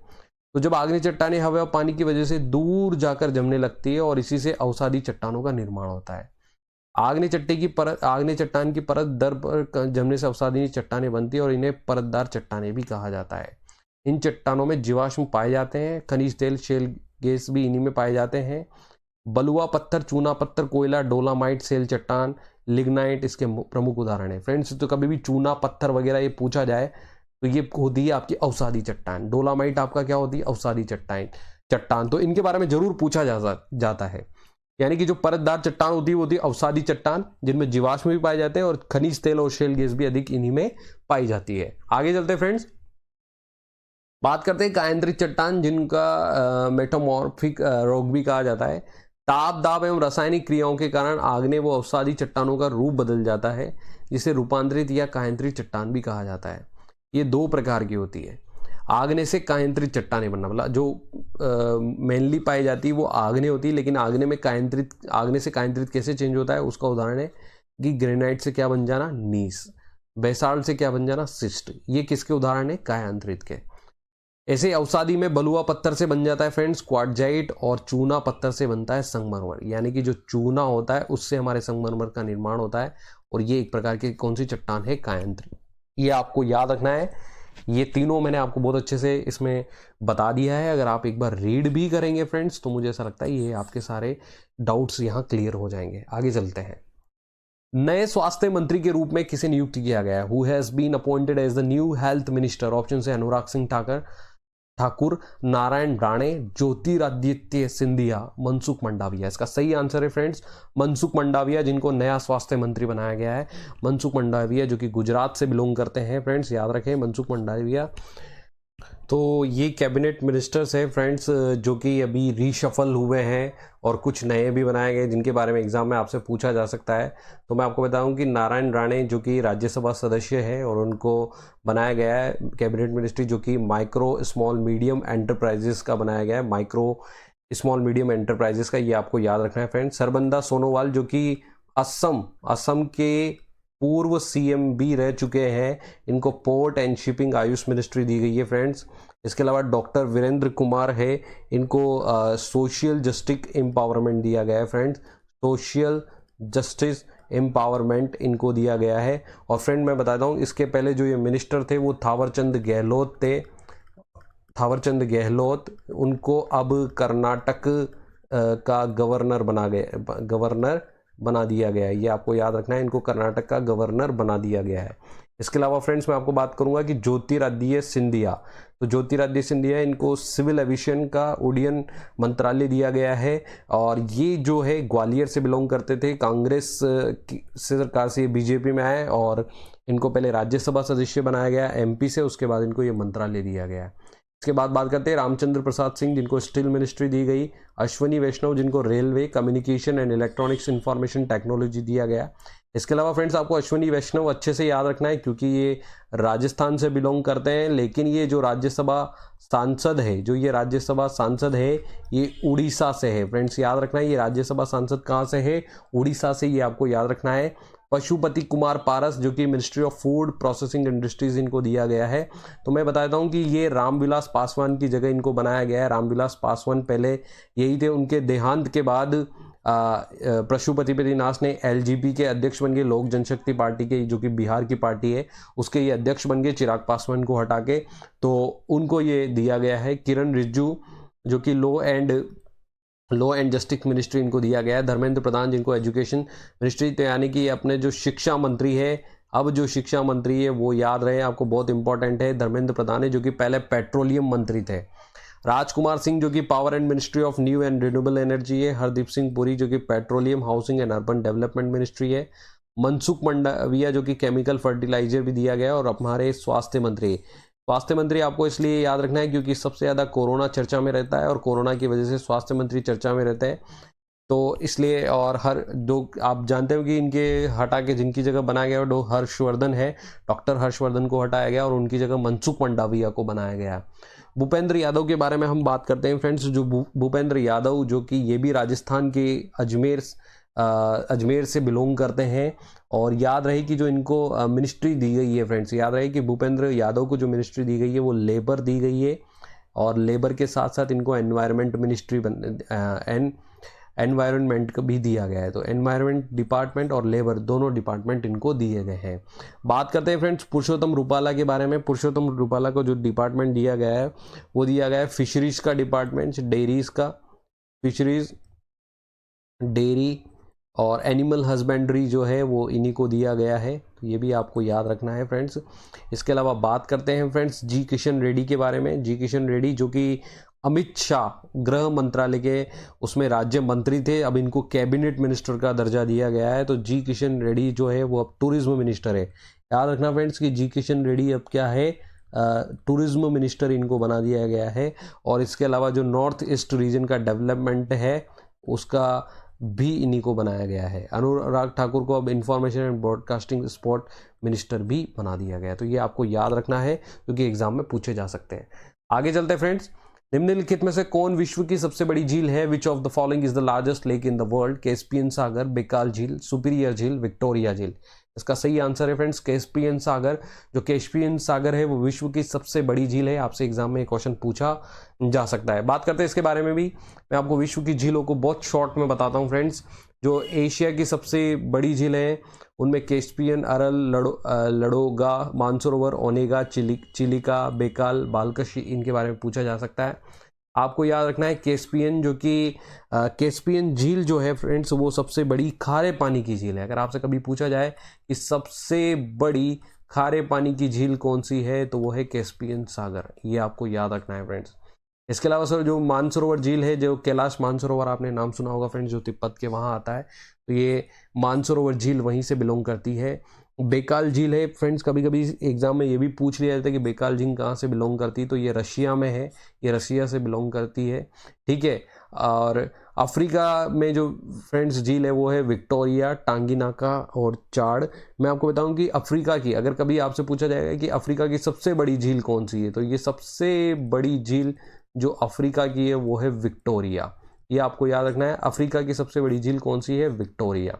तो जब आग्नेय चट्टाने हवा और पानी की वजह से दूर जाकर जमने लगती है और इसी से अवसादी चट्टानों का निर्माण होता है। आग्नेय चट्टान की परत दर पर जमने से अवसादी चट्टानें बनती है और इन्हें परतदार चट्टानें भी कहा जाता है। इन चट्टानों में जीवाश्म पाए जाते हैं। खनिज तेल, शेल गैस भी इन्हीं में पाए जाते हैं। बलुआ पत्थर, चूना पत्थर, कोयला, डोलामाइट, सेल चट्टान, लिग्नाइट इसके प्रमुख उदाहरण है। फ्रेंड्स तो कभी भी चूना पत्थर वगैरह ये पूछा जाए तो ये होती है आपकी अवसादी चट्टान। डोलामाइट आपका क्या होती है? अवसादी चट्टान। तो इनके बारे में जरूर पूछा जाता है। यानी कि जो परतदार चट्टान होती है वो होती है अवसादी चट्टान, जिनमें जीवाश्म भी पाए जाते हैं और खनिज तेल और शेल गैस भी अधिक इन्हीं में पाई जाती है। आगे चलते हैं फ्रेंड्स, बात करते हैं कायांतरित चट्टान, जिनका मेटामॉर्फिक रॉक भी कहा जाता है। ताप, दाब एवं रासायनिक क्रियाओं के कारण आग्नेय व अवसादी चट्टानों का रूप बदल जाता है, जिसे रूपांतरित या कायांतरित चट्टान भी कहा जाता है। ये दो प्रकार की होती है। आग्नेय से कायांतरित चट्टानें बनना, मतलब जो मेनली पाई जाती है वो आग्नेय होती है, लेकिन आग्नेय से कायांतरित कैसे चेंज होता है उसका उदाहरण है कि ग्रेनाइट से क्या बन जाना? नीस। बेसाल्ट से क्या बन जाना? सिस्ट। ये किसके उदाहरण है? कायांतरित के। ऐसे अवसादी में बलुआ पत्थर से बन जाता है फ्रेंड्स क्वार्टजाइट, और चूना पत्थर से बनता है संगमरमर। यानी कि जो चूना होता है उससे हमारे संगमरमर का निर्माण होता है और ये एक प्रकार की कौन सी चट्टान है? कायांतरित। ये आपको याद रखना है। ये तीनों मैंने आपको बहुत अच्छे से इसमें बता दिया है। अगर आप एक बार रीड भी करेंगे फ्रेंड्स तो मुझे ऐसा लगता है ये आपके सारे डाउट्स यहाँ क्लियर हो जाएंगे। आगे चलते हैं। नए स्वास्थ्य मंत्री के रूप में किसे नियुक्त किया गया है? Who has been appointed as the new health minister? Option है अनुराग सिंह ठाकुर, नारायण राणे, ज्योतिरादित्य सिंधिया, मनसुख मंडाविया। इसका सही आंसर है फ्रेंड्स मनसुख मंडाविया, जिनको नया स्वास्थ्य मंत्री बनाया गया है। मनसुख मंडाविया जो कि गुजरात से बिलोंग करते हैं फ्रेंड्स, याद रखें मनसुख मंडाविया। तो ये कैबिनेट मिनिस्टर्स हैं फ्रेंड्स जो कि अभी रीशफल हुए हैं और कुछ नए भी बनाए गए जिनके बारे में एग्जाम में आपसे पूछा जा सकता है। तो मैं आपको बताऊं कि नारायण राणे जो कि राज्यसभा सदस्य है और उनको बनाया गया है कैबिनेट मिनिस्ट्री, जो कि माइक्रो स्मॉल मीडियम एंटरप्राइजेस का बनाया गया है। माइक्रो स्मॉल मीडियम एंटरप्राइजेस का ये आपको याद रखना है फ्रेंड्स। सरबंदा सोनोवाल जो कि असम के पूर्व सीएम भी रह चुके हैं, इनको port and shipping AYUSH ministry दी गई है फ्रेंड्स। इसके अलावा डॉक्टर वीरेंद्र कुमार है, इनको सोशल जस्टिस एम्पावरमेंट दिया गया है फ्रेंड्स। सोशल जस्टिस एम्पावरमेंट इनको दिया गया है। और फ्रेंड मैं बताता हूँ इसके पहले जो ये मिनिस्टर थे वो थावरचंद गहलोत थे। थावरचंद गहलोत, उनको अब कर्नाटक का गवर्नर बना दिया गया है। ये आपको याद रखना है, इनको कर्नाटक का गवर्नर बना दिया गया है। इसके अलावा फ्रेंड्स मैं आपको बात करूंगा कि ज्योतिरादित्य सिंधिया, तो ज्योतिरादित्य सिंधिया इनको सिविल एविएशन का उड्डयन मंत्रालय दिया गया है। और ये जो है ग्वालियर से बिलोंग करते थे, कांग्रेस सरकार से बीजेपी में आए और इनको पहले राज्यसभा सदस्य बनाया गया एमपी से, उसके बाद इनको ये मंत्रालय दिया गया। इसके बाद बात करते हैं रामचंद्र प्रसाद सिंह, जिनको स्टील मिनिस्ट्री दी गई। अश्वनी वैष्णव, जिनको railway, communication and electronics information technology दिया गया। इसके अलावा फ्रेंड्स आपको अश्वनी वैष्णव अच्छे से याद रखना है क्योंकि ये राजस्थान से बिलोंग करते हैं, लेकिन ये जो राज्यसभा सांसद है ये उड़ीसा से है फ्रेंड्स। याद रखना है ये राज्यसभा सांसद कहाँ से है? उड़ीसा से, ये आपको याद रखना है। पशुपति कुमार पारस जो कि ministry of food processing industries इनको दिया गया है। तो मैं बताता हूँ कि ये रामविलास पासवान की जगह इनको बनाया गया है। रामविलास पासवान पहले यही थे, उनके देहांत के बाद पशुपति नाथ ने एलजेपी के अध्यक्ष बन गए, लोक जनशक्ति पार्टी के जो कि बिहार की पार्टी है उसके ये अध्यक्ष बन गए चिराग पासवान को हटा के, तो उनको ये दिया गया है। किरण रिजिजू जो कि लॉ एंड जस्टिस मिनिस्ट्री इनको दिया गया है। धर्मेंद्र प्रधान जिनको एजुकेशन मिनिस्ट्री, तो यानी कि अपने जो शिक्षा मंत्री है, अब जो शिक्षा मंत्री है वो याद रहे आपको बहुत इंपॉर्टेंट है, धर्मेंद्र प्रधान है जो कि पहले पेट्रोलियम मंत्री थे। राजकुमार सिंह जो कि power and ministry of new and renewable energy है। हरदीप सिंह पुरी जो कि petroleum, housing and urban development ministry है। मनसुख मंडाविया जो कि केमिकल फर्टिलाइजर भी दिया गया। और हमारे स्वास्थ्य मंत्री आपको इसलिए याद रखना है क्योंकि सबसे ज़्यादा कोरोना चर्चा में रहता है और कोरोना की वजह से स्वास्थ्य मंत्री चर्चा में रहते हैं, तो इसलिए। और हर जो आप जानते हो कि इनके हटा के जिनकी जगह बनाया गया वो हर्षवर्धन है, डॉक्टर हर्षवर्धन को हटाया गया और उनकी जगह मनसुख मंडाविया को बनाया गया। भूपेंद्र यादव के बारे में हम बात करते हैं फ्रेंड्स। जो भूपेंद्र यादव जो कि ये भी राजस्थान के अजमेर से बिलोंग करते हैं। और याद रहे कि जो इनको मिनिस्ट्री दी गई है फ्रेंड्स, याद रहे कि भूपेंद्र यादव को जो मिनिस्ट्री दी गई है वो लेबर दी गई है। और लेबर के साथ साथ इनको एनवायरनमेंट मिनिस्ट्री एनवायरनमेंट का भी दिया गया है। तो एनवायरनमेंट डिपार्टमेंट और लेबर दोनों डिपार्टमेंट इनको दिए गए हैं। बात करते हैं फ्रेंड्स पुरुषोत्तम रूपाला के बारे में। पुरुषोत्तम रूपाला को जो डिपार्टमेंट दिया गया है वो दिया गया है फिशरीज का डिपार्टमेंट, डेयरीज का, फिशरीज, डेयरी और एनिमल हस्बेंड्री जो है वो इन्हीं को दिया गया है। तो ये भी आपको याद रखना है फ्रेंड्स। इसके अलावा बात करते हैं फ्रेंड्स जी किशन रेड्डी के बारे में। जी किशन रेड्डी जो कि अमित शाह गृह मंत्रालय के उसमें राज्य मंत्री थे, अब इनको कैबिनेट मिनिस्टर का दर्जा दिया गया है। तो जी किशन रेड्डी जो है वो अब टूरिज्म मिनिस्टर है। याद रखना फ्रेंड्स कि जी किशन रेड्डी अब क्या है, टूरिज्म मिनिस्टर इनको बना दिया गया है। और इसके अलावा जो नॉर्थ ईस्ट रीजन का डेवलपमेंट है उसका भी इन्हीं को बनाया गया है। अनुराग ठाकुर को अब information and broadcasting sport minister भी बना दिया गया है। तो ये आपको याद रखना है क्योंकि एग्जाम में पूछे जा सकते हैं। आगे चलते हैं फ्रेंड्स। निम्नलिखित में से कौन विश्व की सबसे बड़ी झील है? विच of the following is the largest lake in the world? Caspian Sagar, Baikal झील, सुपीरियर झील, विक्टोरिया झील। इसका सही आंसर है फ्रेंड्स कैस्पियन सागर। जो कैस्पियन सागर है वो विश्व की सबसे बड़ी झील है। आपसे एग्जाम में क्वेश्चन पूछा जा सकता है। बात करते हैं इसके बारे में भी। मैं आपको विश्व की झीलों को बहुत शॉर्ट में बताता हूँ फ्रेंड्स। जो एशिया की सबसे बड़ी झील है उनमें Caspian, Aral, Ladoga, Mansarovar, Onega, Chilika, Baikal, Balkhash, इनके बारे में पूछा जा सकता है। आपको याद रखना है कैस्पियन जो कि कैस्पियन झील जो है फ्रेंड्स वो सबसे बड़ी खारे पानी की झील है। अगर आपसे कभी पूछा जाए कि सबसे बड़ी खारे पानी की झील कौन सी है तो वो है कैस्पियन सागर। ये आपको याद रखना है फ्रेंड्स। इसके अलावा सर जो मानसरोवर झील है, जो कैलाश मानसरोवर आपने नाम सुना होगा फ्रेंड्स, जो तिब्बत के वहाँ आता है, तो ये मानसरोवर झील वहीं से बिलोंग करती है। बेकाल झील है फ्रेंड्स, कभी कभी एग्जाम में ये भी पूछ लिया जाता है कि बेकाल झील कहाँ से बिलोंग करती है, तो ये रशिया में है, ये रशिया से बिलोंग करती है। ठीक है। और अफ्रीका में जो फ्रेंड्स झील है वो है विक्टोरिया, टांगीनाका और चाड़। मैं आपको बताऊं कि अफ्रीका की, अगर कभी आपसे पूछा जाएगा कि अफ्रीका की सबसे बड़ी झील कौन सी है, तो ये सबसे बड़ी झील जो अफ्रीका की है वो है विक्टोरिया। ये आपको याद रखना है। अफ्रीका की सबसे बड़ी झील कौन सी है? विक्टोरिया।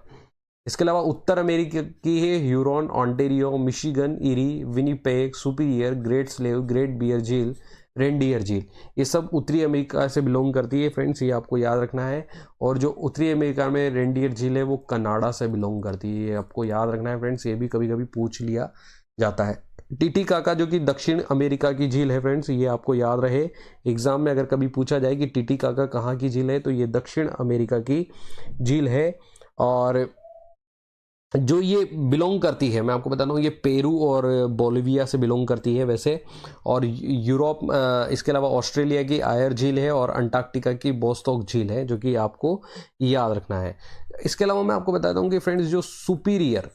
इसके अलावा उत्तर अमेरिका की है Huron, Ontario, Michigan, Erie, Winnipeg, Superior, Great Slave, Great Bear झील, रेनडियर झील। ये सब उत्तरी अमेरिका से बिलोंग करती है फ्रेंड्स, ये आपको याद रखना है। और जो उत्तरी अमेरिका में रेनडियर झील है वो कनाडा से बिलोंग करती है, ये आपको याद रखना है फ्रेंड्स। ये भी कभी कभी पूछ लिया जाता है। टिटिकाका जो कि दक्षिण अमेरिका की झील है फ्रेंड्स, ये आपको याद रहे एग्जाम में। अगर कभी पूछा जाए कि टिटिकाका कहाँ की झील है तो ये दक्षिण अमेरिका की झील है। और जो ये बिलोंग करती है, मैं आपको बताता हूँ, ये पेरू और बोलिविया से बिलोंग करती है वैसे। और यूरोप, इसके अलावा ऑस्ट्रेलिया की आयर झील है और अंटार्कटिका की बोस्टॉक झील है, जो कि आपको याद रखना है। इसके अलावा मैं आपको बताता हूँ कि फ्रेंड्स जो सुपीरियर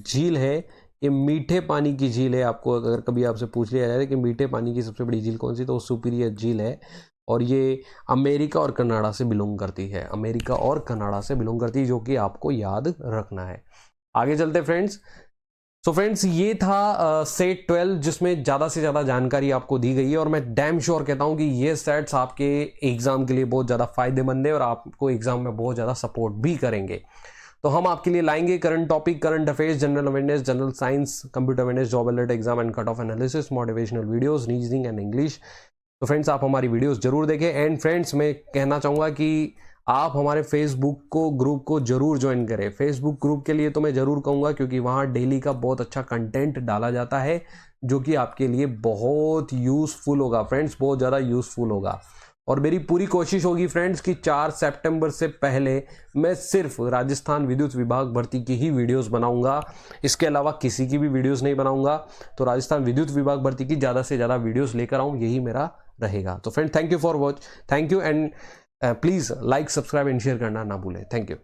झील है ये मीठे पानी की झील है। आपको अगर कभी आपसे पूछ लिया जाए कि मीठे पानी की सबसे बड़ी झील कौन सी, तो वो सुपीरियर झील है। और ये अमेरिका और कनाडा से बिलोंग करती है, अमेरिका और कनाडा से बिलोंग करती है, जो कि आपको याद रखना है। आगे चलते फ्रेंड्स। सो फ्रेंड्स ये था सेट 12 जिसमें ज़्यादा से ज़्यादा जानकारी आपको दी गई है। और मैं डैम श्योर कहता हूँ कि ये सेट्स आपके एग्जाम के लिए बहुत ज़्यादा फायदेमंद है और आपको एग्जाम में बहुत ज़्यादा सपोर्ट भी करेंगे। तो हम आपके लिए लाएंगे current topic, current affairs, general awareness, general science, computer awareness, job alert, exam and cut off analysis, motivational videos, reasoning and English. तो फ्रेंड्स आप हमारी वीडियोस जरूर देखें। एंड फ्रेंड्स मैं कहना चाहूँगा कि आप हमारे फेसबुक ग्रुप को जरूर ज्वाइन करें। फेसबुक ग्रुप के लिए तो मैं जरूर कहूँगा क्योंकि वहाँ डेली का बहुत अच्छा कंटेंट डाला जाता है जो कि आपके लिए बहुत यूज़फुल होगा फ्रेंड्स, बहुत ज़्यादा यूज़फुल होगा। और मेरी पूरी कोशिश होगी फ्रेंड्स कि 4 सितंबर से पहले मैं सिर्फ राजस्थान विद्युत विभाग भर्ती की ही वीडियोस बनाऊंगा, इसके अलावा किसी की भी वीडियोस नहीं बनाऊंगा। तो राजस्थान विद्युत विभाग भर्ती की ज़्यादा से ज़्यादा वीडियोस लेकर आऊँ, यही मेरा रहेगा। तो friend thank you for watch, thank you and please like, subscribe and share करना ना भूलें। Thank you.